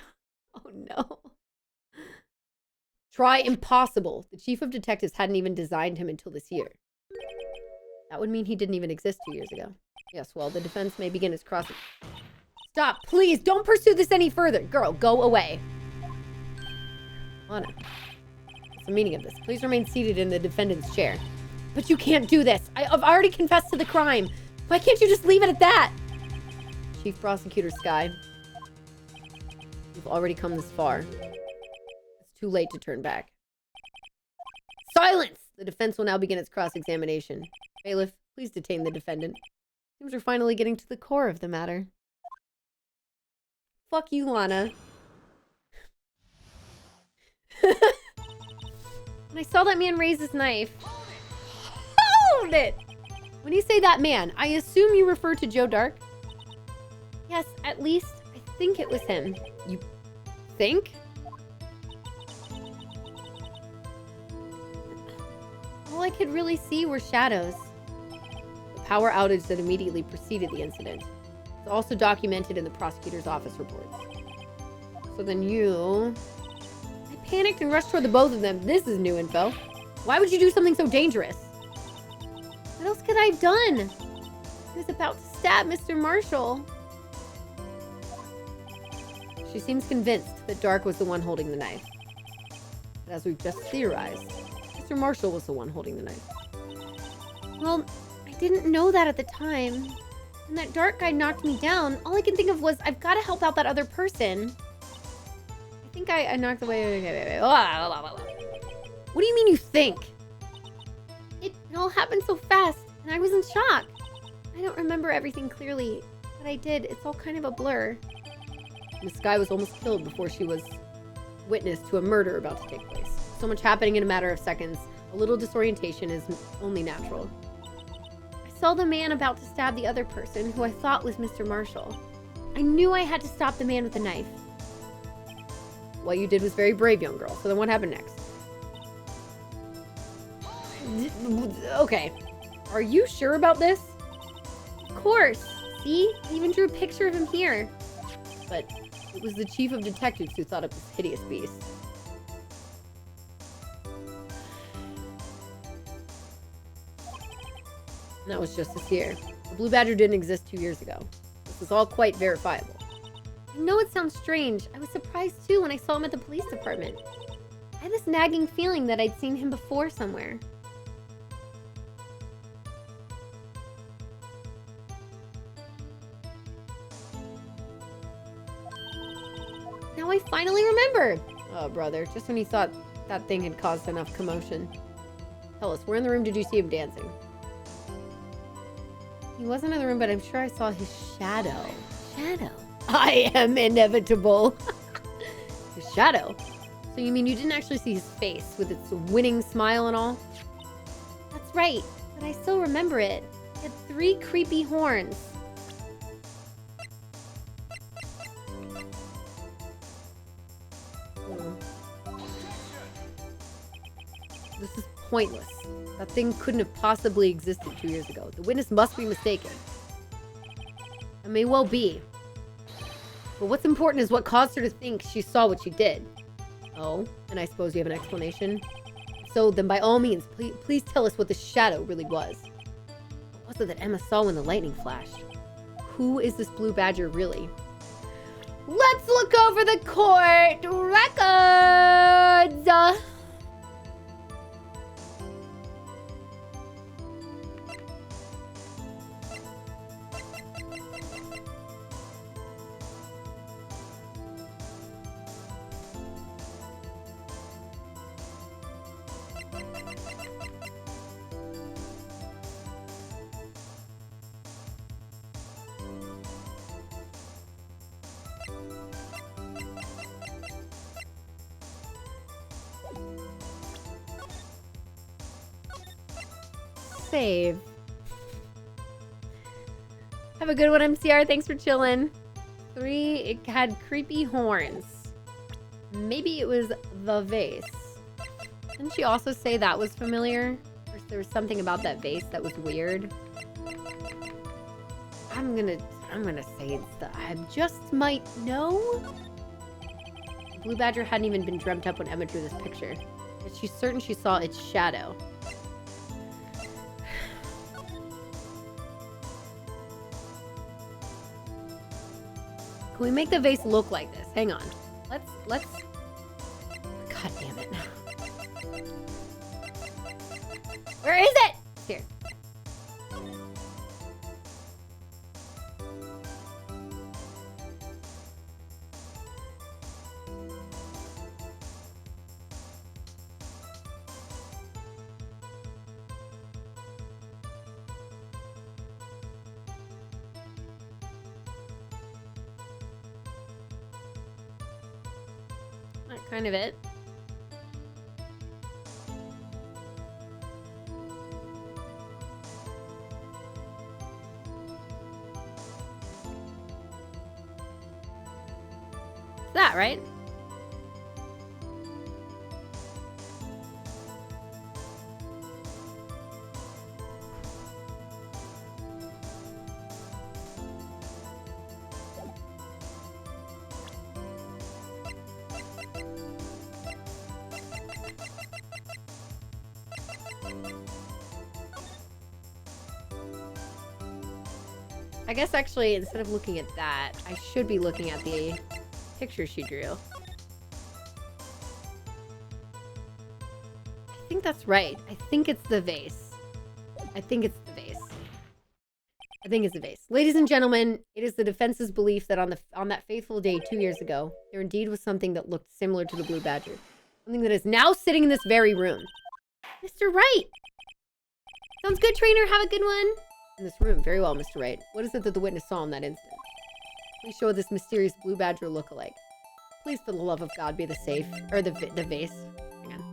Oh no. Try impossible. The chief of detectives hadn't even designed him until this year. That would mean he didn't even exist 2 years ago. Yes, well, the defense may begin its crossing. Stop, please, don't pursue this any further. Girl, go away. Lana, what's the meaning of this? Please remain seated in the defendant's chair. But you can't do this. I've already confessed to the crime. Why can't you just leave it at that? Chief Prosecutor Sky, you've already come this far. It's too late to turn back. Silence! The defense will now begin its cross-examination. Bailiff, please detain the defendant. Seems we're finally getting to the core of the matter. Fuck you, Lana. When I saw that man raise his knife... Hold it! When you say that man, I assume you refer to Joe Dark? Yes, at least I think it was him. You think? All I could really see were shadows. The power outage that immediately preceded the incident. It's also documented in the prosecutor's office reports. So then you... I panicked and rushed toward the both of them. This is new info. Why would you do something so dangerous? What else could I have done? He was about to stab Mr. Marshall. She seems convinced that Dark was the one holding the knife. But as we've just theorized, Mr. Marshall was the one holding the knife. Well, I didn't know that at the time. When that Dark guy knocked me down, all I can think of was, I've got to help out that other person. I think I knocked away. What do you mean you think? It all happened so fast, and I was in shock. I don't remember everything clearly, but I did. It's all kind of a blur. Miss Sky was almost killed before she was witness to a murder about to take place. So much happening in a matter of seconds. A little disorientation is only natural. I saw the man about to stab the other person, who I thought was Mr. Marshall. I knew I had to stop the man with the knife. What you did was very brave, young girl. So then what happened next? Okay. Are you sure about this? Of course. See? I even drew a picture of him here. But it was the chief of detectives who thought up this hideous beast. And that was just this year. The Blue Badger didn't exist 2 years ago. This is all quite verifiable. I know it sounds strange. I was surprised too when I saw him at the police department. I had this nagging feeling that I'd seen him before somewhere. Now I finally remember! Oh, brother, just when you thought that thing had caused enough commotion. Tell us, where in the room did you see him dancing? He wasn't in the room, but I'm sure I saw his shadow. Shadow? I am inevitable. His shadow? So you mean you didn't actually see his face with its winning smile and all? That's right, but I still remember it. It had 3 creepy horns. This is pointless. That thing couldn't have possibly existed 2 years ago. The witness must be mistaken. It may well be. But what's important is what caused her to think she saw what she did. Oh, and I suppose you have an explanation? So then by all means, please tell us what the shadow really was. What was it that Emma saw when the lightning flashed? Who is this Blue Badger really? Let's look over the court records! Save. Have a good one, MCR. Thanks for chilling. 3, it had creepy horns. Maybe it was the vase. Didn't she also say that was familiar? Or there was something about that vase that was weird? I'm gonna say it's the I just might know. Blue Badger hadn't even been dreamt up when Emma drew this picture. Yet she's certain she saw its shadow. Can we make the vase look like this? Hang on. Let's... God damn it. Where is it? Here. That kind of it. That, right? I guess actually, instead of looking at that, I should be looking at the picture she drew. I think that's right. I think it's the vase. I think it's the vase. I think it's the vase. Ladies and gentlemen, it is the defense's belief that on that fateful day 2 years ago, there indeed was something that looked similar to the Blue Badger. Something that is now sitting in this very room. Mr. Wright! Sounds good, trainer. Have a good one. In this room. Very well, Mr. Wright. What is it that the witness saw in that instant? Please show this mysterious Blue Badger look-alike. Please, for the love of God, be the safe. Or the vase. Hang on.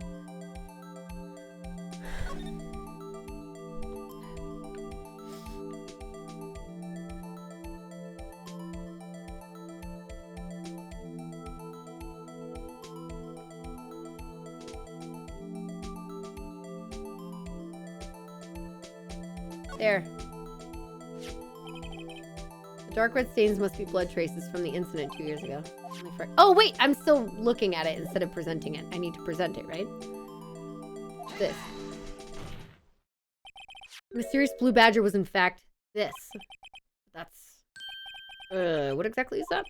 There. The dark red stains must be blood traces from the incident 2 years ago. Oh, wait! I'm still looking at it instead of presenting it. I need to present it, right? This. The mysterious Blue Badger was in fact this. That's... what exactly is that?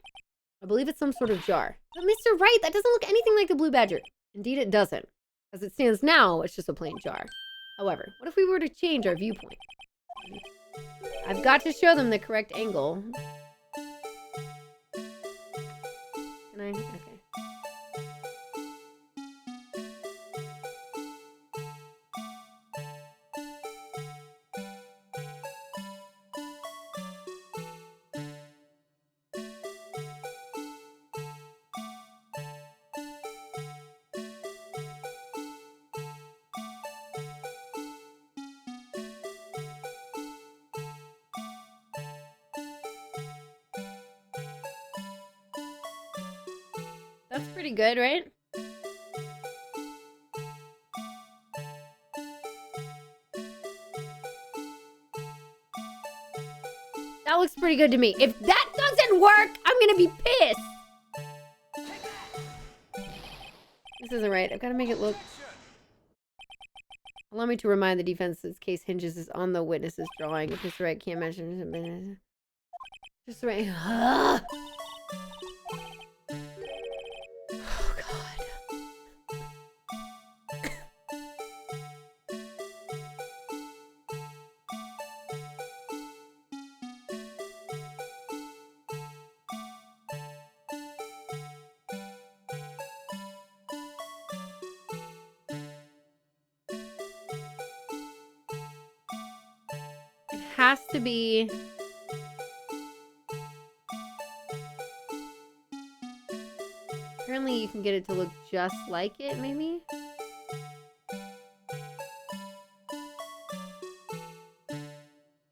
I believe it's some sort of jar. But Mr. Wright, that doesn't look anything like the Blue Badger. Indeed, it doesn't. As it stands now, it's just a plain jar. However, what if we were to change our viewpoint? I've got to show them the correct angle. Can I? Okay. That's pretty good, right? That looks pretty good to me. If that doesn't work, I'm gonna be pissed. This isn't right. I've got to make it look... Allow me to remind the defense's case hinges on the witness's drawing. If Mr. Wright can't mention... Just right... Has to be apparently you can get it to look just like it, maybe.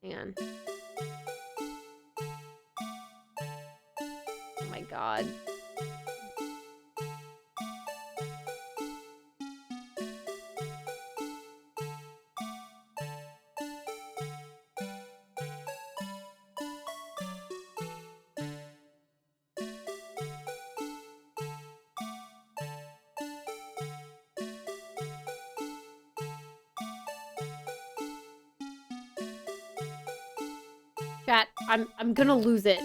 Hang on. Oh my god. Chat, I'm gonna lose it.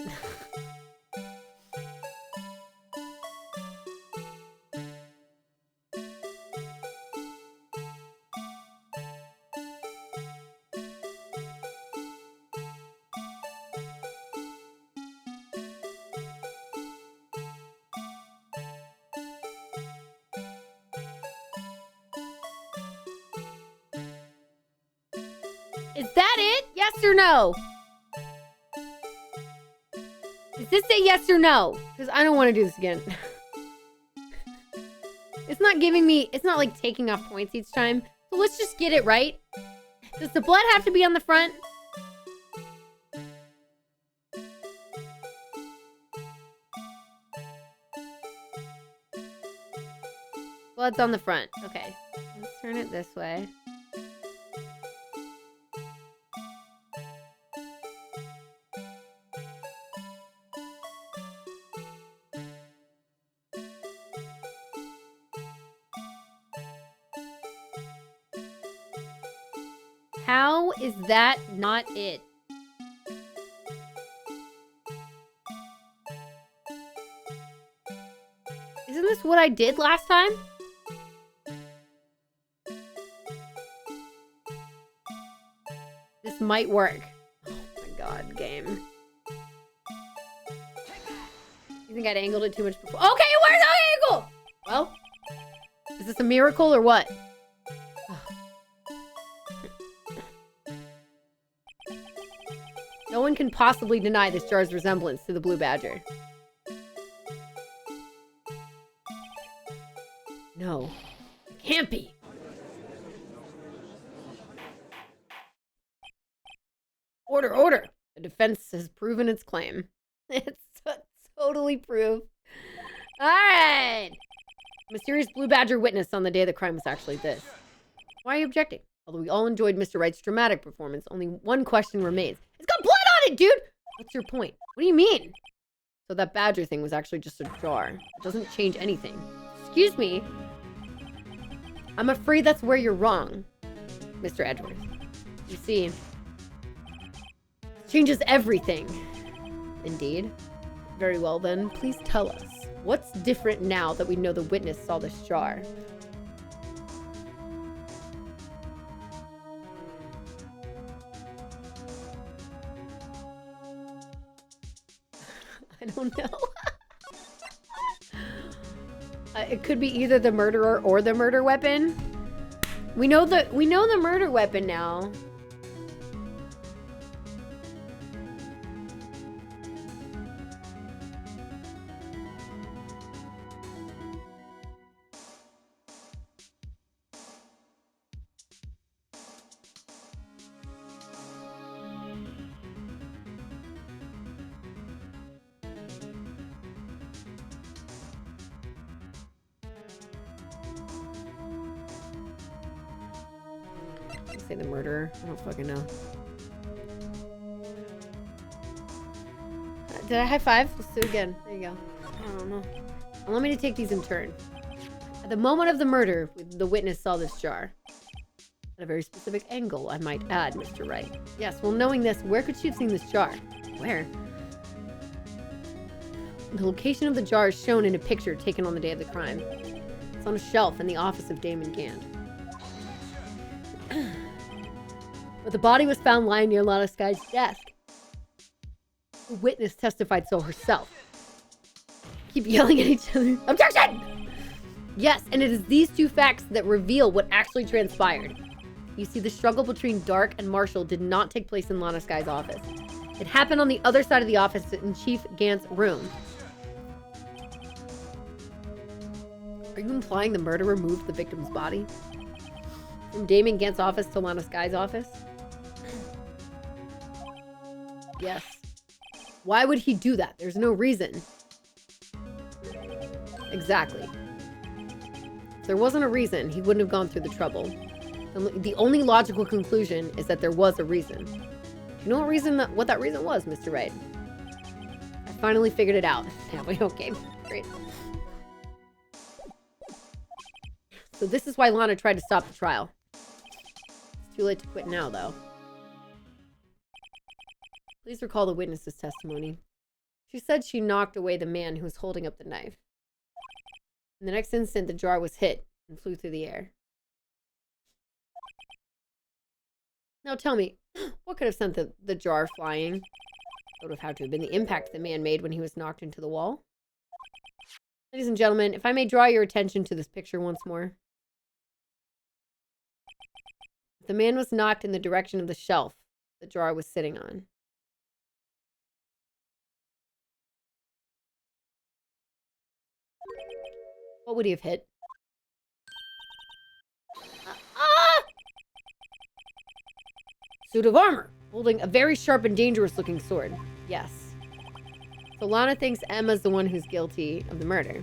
Is that it? Yes or no? Is this a yes or no? Because I don't want to do this again. It's not giving me, it's not like taking off points each time. So let's just get it right. Does the blood have to be on the front? Blood's on the front. Okay. Let's turn it this way. How is that not it? Isn't this what I did last time? This might work. Oh my god, game. You think I'd angled it too much before? Okay, where's the angle? Well, is this a miracle or what? No one can possibly deny this jar's resemblance to the blue badger. No. It can't be. Order, order. The defense has proven its claim. It's totally proved. All right. Mysterious blue badger witness on the day of the crime was actually this. Why are you objecting? Although we all enjoyed Mr. Wright's dramatic performance, only one question remains. It's got blood on it, dude! What's your point? What do you mean? So that badger thing was actually just a jar. It doesn't change anything. Excuse me? I'm afraid that's where you're wrong, Mr. Edwards. You see, it changes everything. Indeed. Very well then, please tell us. What's different now that we know the witness saw this jar? I don't know. It could be either the murderer or the murder weapon. We know the murder weapon now. Say the murderer. I don't fucking know. Did I high five? Let's do it again. There you go. I don't know. Allow me to take these in turn. At the moment of the murder, the witness saw this jar. At a very specific angle, I might add, Mr. Wright. Yes, well, knowing this, where could she have seen this jar? Where? The location of the jar is shown in a picture taken on the day of the crime. It's on a shelf in the office of Damon Gant. But the body was found lying near Lana Sky's desk. The witness testified so herself. Keep yelling at each other. Objection! Yes, and it is these two facts that reveal what actually transpired. You see, the struggle between Dark and Marshall did not take place in Lana Sky's office. It happened on the other side of the office in Chief Gant's room. Are you implying the murderer moved the victim's body? From Damon Gant's office to Lana Sky's office? Yes. Why would he do that? There's no reason. Exactly. If there wasn't a reason, he wouldn't have gone through the trouble. The only logical conclusion is that there was a reason. Do you know what that reason was, Mr. Wright? I finally figured it out. Yeah, we okay. Great. So this is why Lana tried to stop the trial. It's too late to quit now, though. Please recall the witness's testimony. She said she knocked away the man who was holding up the knife. In the next instant, the jar was hit and flew through the air. Now tell me, what could have sent the jar flying? It would have had to have been the impact the man made when he was knocked into the wall. Ladies and gentlemen, if I may draw your attention to this picture once more. The man was knocked in the direction of the shelf the jar was sitting on. What would he have hit? Suit of armor, holding a very sharp and dangerous looking sword. Yes. So Lana thinks Emma's the one who's guilty of the murder.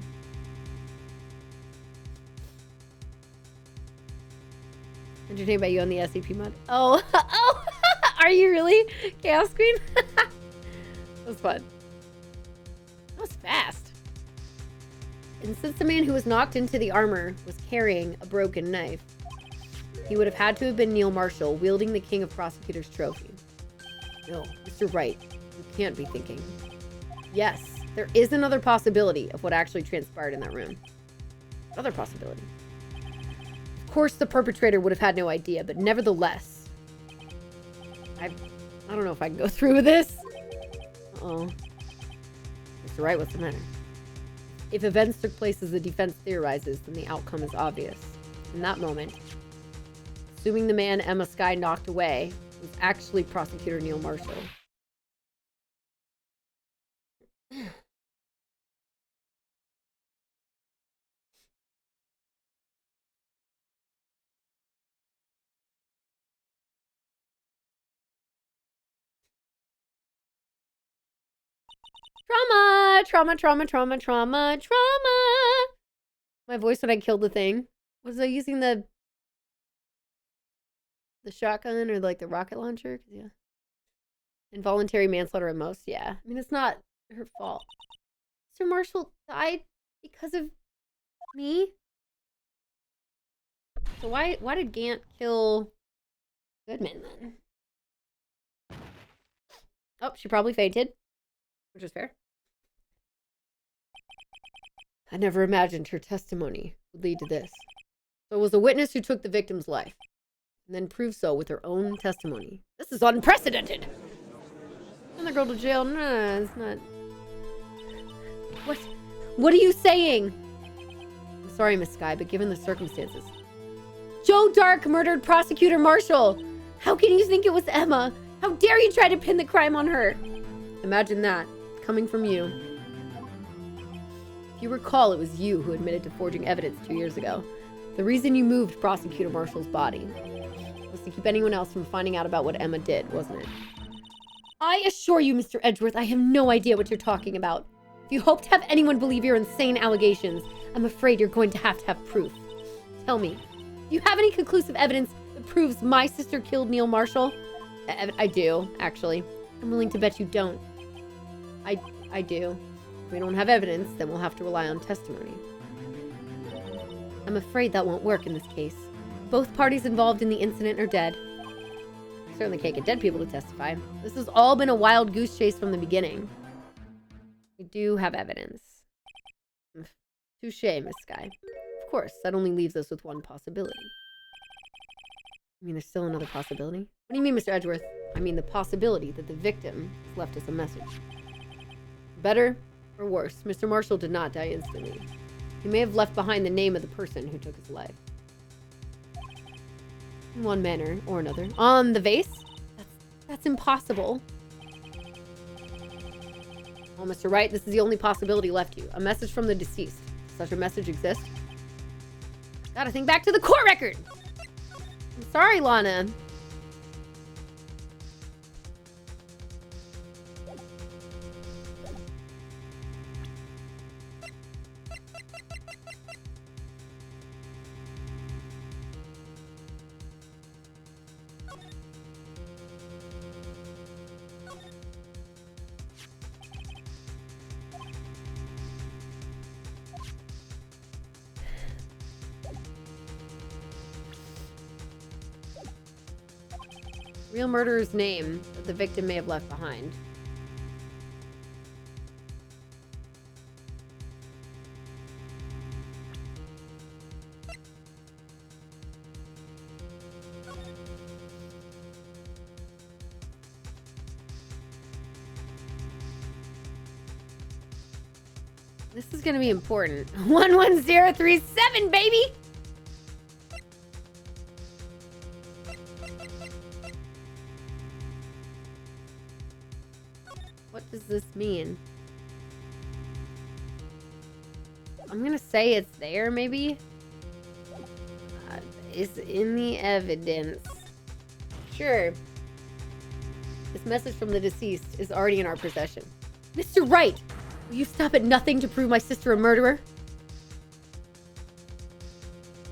Entertained by you on the SCP mod. Oh, oh, are you really? Chaos Queen? That was fun. That was fast. And since the man who was knocked into the armor was carrying a broken knife, he would have had to have been Neil Marshall, wielding the King of Prosecutors trophy. No, Mr. Wright, you can't be thinking. Yes, there is another possibility of what actually transpired in that room. Another possibility. Of course, the perpetrator would have had no idea, but nevertheless, I don't know if I can go through with this. Uh-oh. Mr. Wright, what's the matter? If events took place as the defense theorizes, then the outcome is obvious. In that moment, assuming the man Emma Skye knocked away was actually Prosecutor Neil Marshall. Trauma. My voice when I killed the thing. Was I using the shotgun or like the rocket launcher? 'Cause, yeah. Involuntary manslaughter at most, yeah. I mean, it's not her fault. Mr. Marshall died because of me? So why did Gant kill Goodman then? Oh, she probably fainted, which is fair. I never imagined her testimony would lead to this. So it was a witness who took the victim's life and then proved so with her own testimony. This is unprecedented! Send the girl to jail? No, it's not. What are you saying? I'm sorry, Miss Skye, but given the circumstances. Joe Dark murdered Prosecutor Marshall! How can you think it was Emma? How dare you try to pin the crime on her? Imagine that, coming from you. If you recall, it was you who admitted to forging evidence 2 years ago. The reason you moved Prosecutor Marshall's body was to keep anyone else from finding out about what Emma did, wasn't it? I assure you, Mr. Edgeworth, I have no idea what you're talking about. If you hope to have anyone believe your insane allegations, I'm afraid you're going to have proof. Tell me, do you have any conclusive evidence that proves my sister killed Neil Marshall? I do, actually. I'm willing to bet you don't. I do. If we don't have evidence, then we'll have to rely on testimony. I'm afraid that won't work in this case. Both parties involved in the incident are dead. We certainly can't get dead people to testify. This has all been a wild goose chase from the beginning. We do have evidence. Touché, Miss Skye. Of course, that only leaves us with one possibility. I mean, there's still another possibility? What do you mean, Mr. Edgeworth? I mean the possibility that the victim has left us a message. Better or worse, Mr. Marshall did not die instantly. He may have left behind the name of the person who took his life. In one manner or another. On the vase? That's impossible. Well, Mr. Wright, this is the only possibility left you. A message from the deceased. Does such a message exist? Gotta think back to the court record! I'm sorry, Lana. Real murderer's name that the victim may have left behind. This is gonna be important. 11037, baby! What does this mean? I'm gonna say it's there, maybe? It's in the evidence. Sure. This message from the deceased is already in our possession. Mr. Wright! Will you stop at nothing to prove my sister a murderer?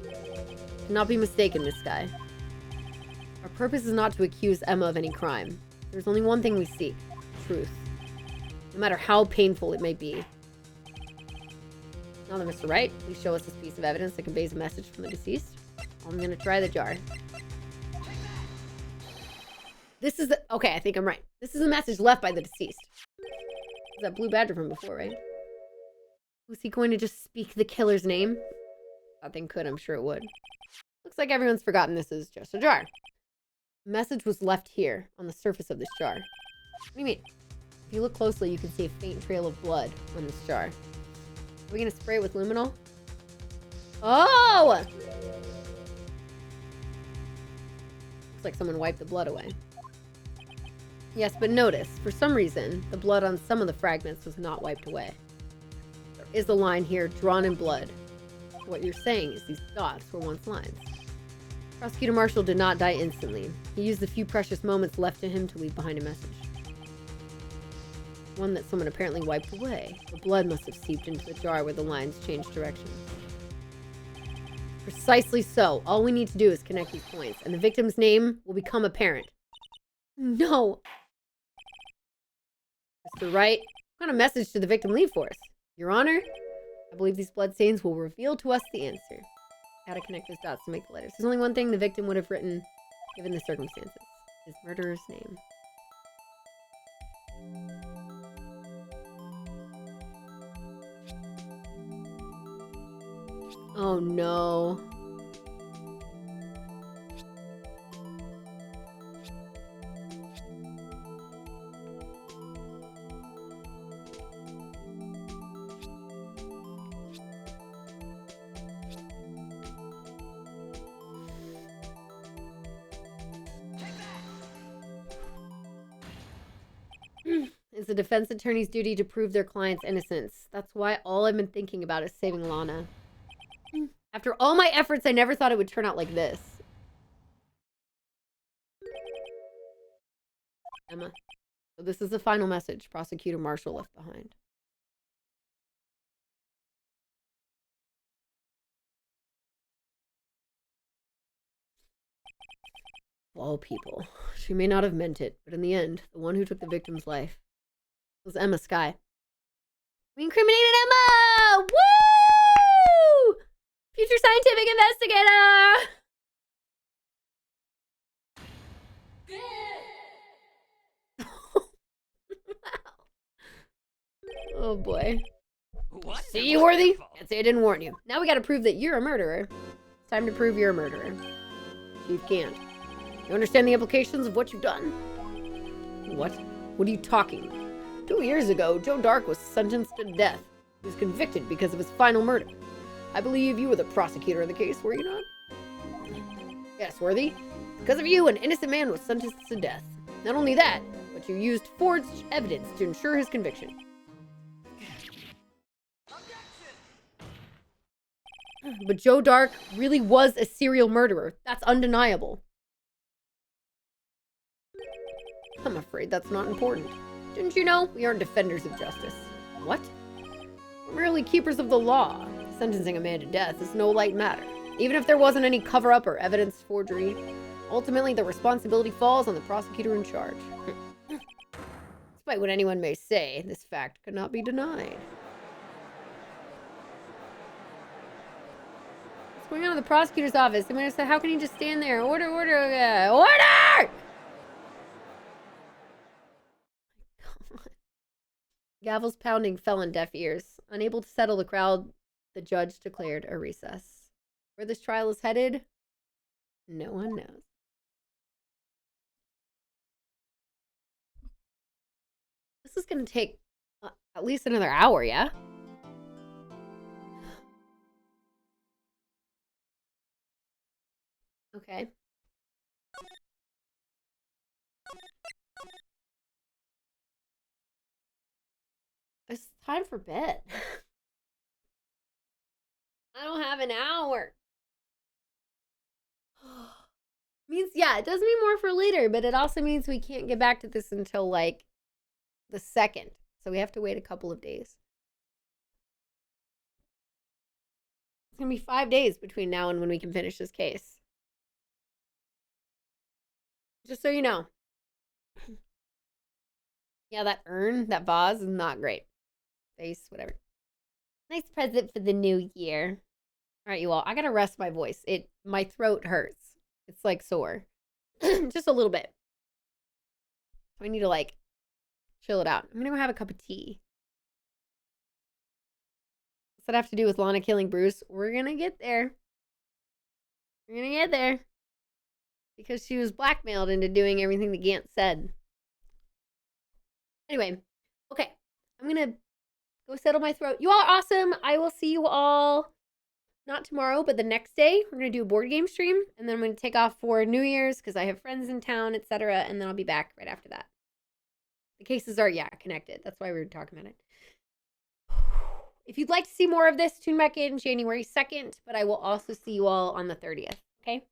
Do not be mistaken, Miss Skye. Our purpose is not to accuse Emma of any crime. There's only one thing we seek. Truth. No matter how painful it may be. Now then, Mr. Wright, please show us this piece of evidence that conveys a message from the deceased. I'm gonna try the jar. This is the... Okay, I think I'm right. This is a message left by the deceased. Is that Blue Badger from before, right? Was he going to just speak the killer's name? That thing could, I'm sure it would. Looks like everyone's forgotten this is just a jar. The message was left here, on the surface of this jar. What do you mean? If you look closely, you can see a faint trail of blood on this jar. Are we gonna spray it with luminol? Oh! Looks like someone wiped the blood away. Yes, but notice, for some reason, the blood on some of the fragments was not wiped away. There is a line here drawn in blood. What you're saying is these dots were once lines. Prosecutor Marshall did not die instantly. He used the few precious moments left to him to leave behind a message. One that someone apparently wiped away. The blood must have seeped into the jar where the lines changed direction. Precisely so. All we need to do is connect these points, and the victim's name will become apparent. No! Mr. Wright, what kind of message did the victim leave for us? Your Honor, I believe these bloodstains will reveal to us the answer. How to connect those dots to make the letters. There's only one thing the victim would have written, given the circumstances. His murderer's name. Oh no. It's the defense attorney's duty to prove their client's innocence. That's why all I've been thinking about is saving Lana. After all my efforts, I never thought it would turn out like this. Emma. So this is the final message Prosecutor Marshall left behind. Of all people, she may not have meant it, but in the end, the one who took the victim's life was Emma Skye. We incriminated Emma! Woo! Future scientific investigator! Oh boy. What? See you, Worthy? Can't say I didn't warn you. Now we gotta prove that you're a murderer. It's time to prove you're a murderer. Chief Gant. You understand the implications of what you've done? What? What are you talking? 2 years ago, Joe Dark was sentenced to death. He was convicted because of his final murder. I believe you were the prosecutor of the case, were you not? Yes, Worthy. Because of you, an innocent man was sentenced to death. Not only that, but you used forged evidence to ensure his conviction. But Joe Dark really was a serial murderer. That's undeniable. I'm afraid that's not important. Didn't you know we aren't defenders of justice? What? We're merely keepers of the law. Sentencing a man to death is no light matter. Even if there wasn't any cover-up or evidence forgery, ultimately the responsibility falls on the prosecutor in charge. Despite what anyone may say, this fact could not be denied. What's going on in the prosecutor's office? The man said, how can he just stand there? Order, order, order! Gavel's pounding fell on deaf ears. Unable to settle the crowd, the judge declared a recess. Where this trial is headed, no one knows. This is going to take at least another hour, yeah? Okay. It's time for bed. I don't have an hour. Means, yeah, it does mean more for later, but it also means we can't get back to this until like the 2nd. So we have to wait a couple of days. It's going to be 5 days between now and when we can finish this case. Just so you know. Yeah, that urn, that vase is not great. Face, whatever. Nice present for the new year. All right, you all. I got to rest my voice. My throat hurts. It's like sore. Just a little bit. I need to like chill it out. I'm going to go have a cup of tea. What's that have to do with Lana killing Bruce? We're going to get there. We're going to get there. Because she was blackmailed into doing everything that Gant said. Anyway, okay. I'm going to go settle my throat. You all are awesome. I will see you all not tomorrow, but the next day. We're going to do a board game stream. And then I'm going to take off for New Year's because I have friends in town, etc. And then I'll be back right after that. The cases are, yeah, connected. That's why we were talking about it. If you'd like to see more of this, tune back in January 2nd. But I will also see you all on the 30th. Okay?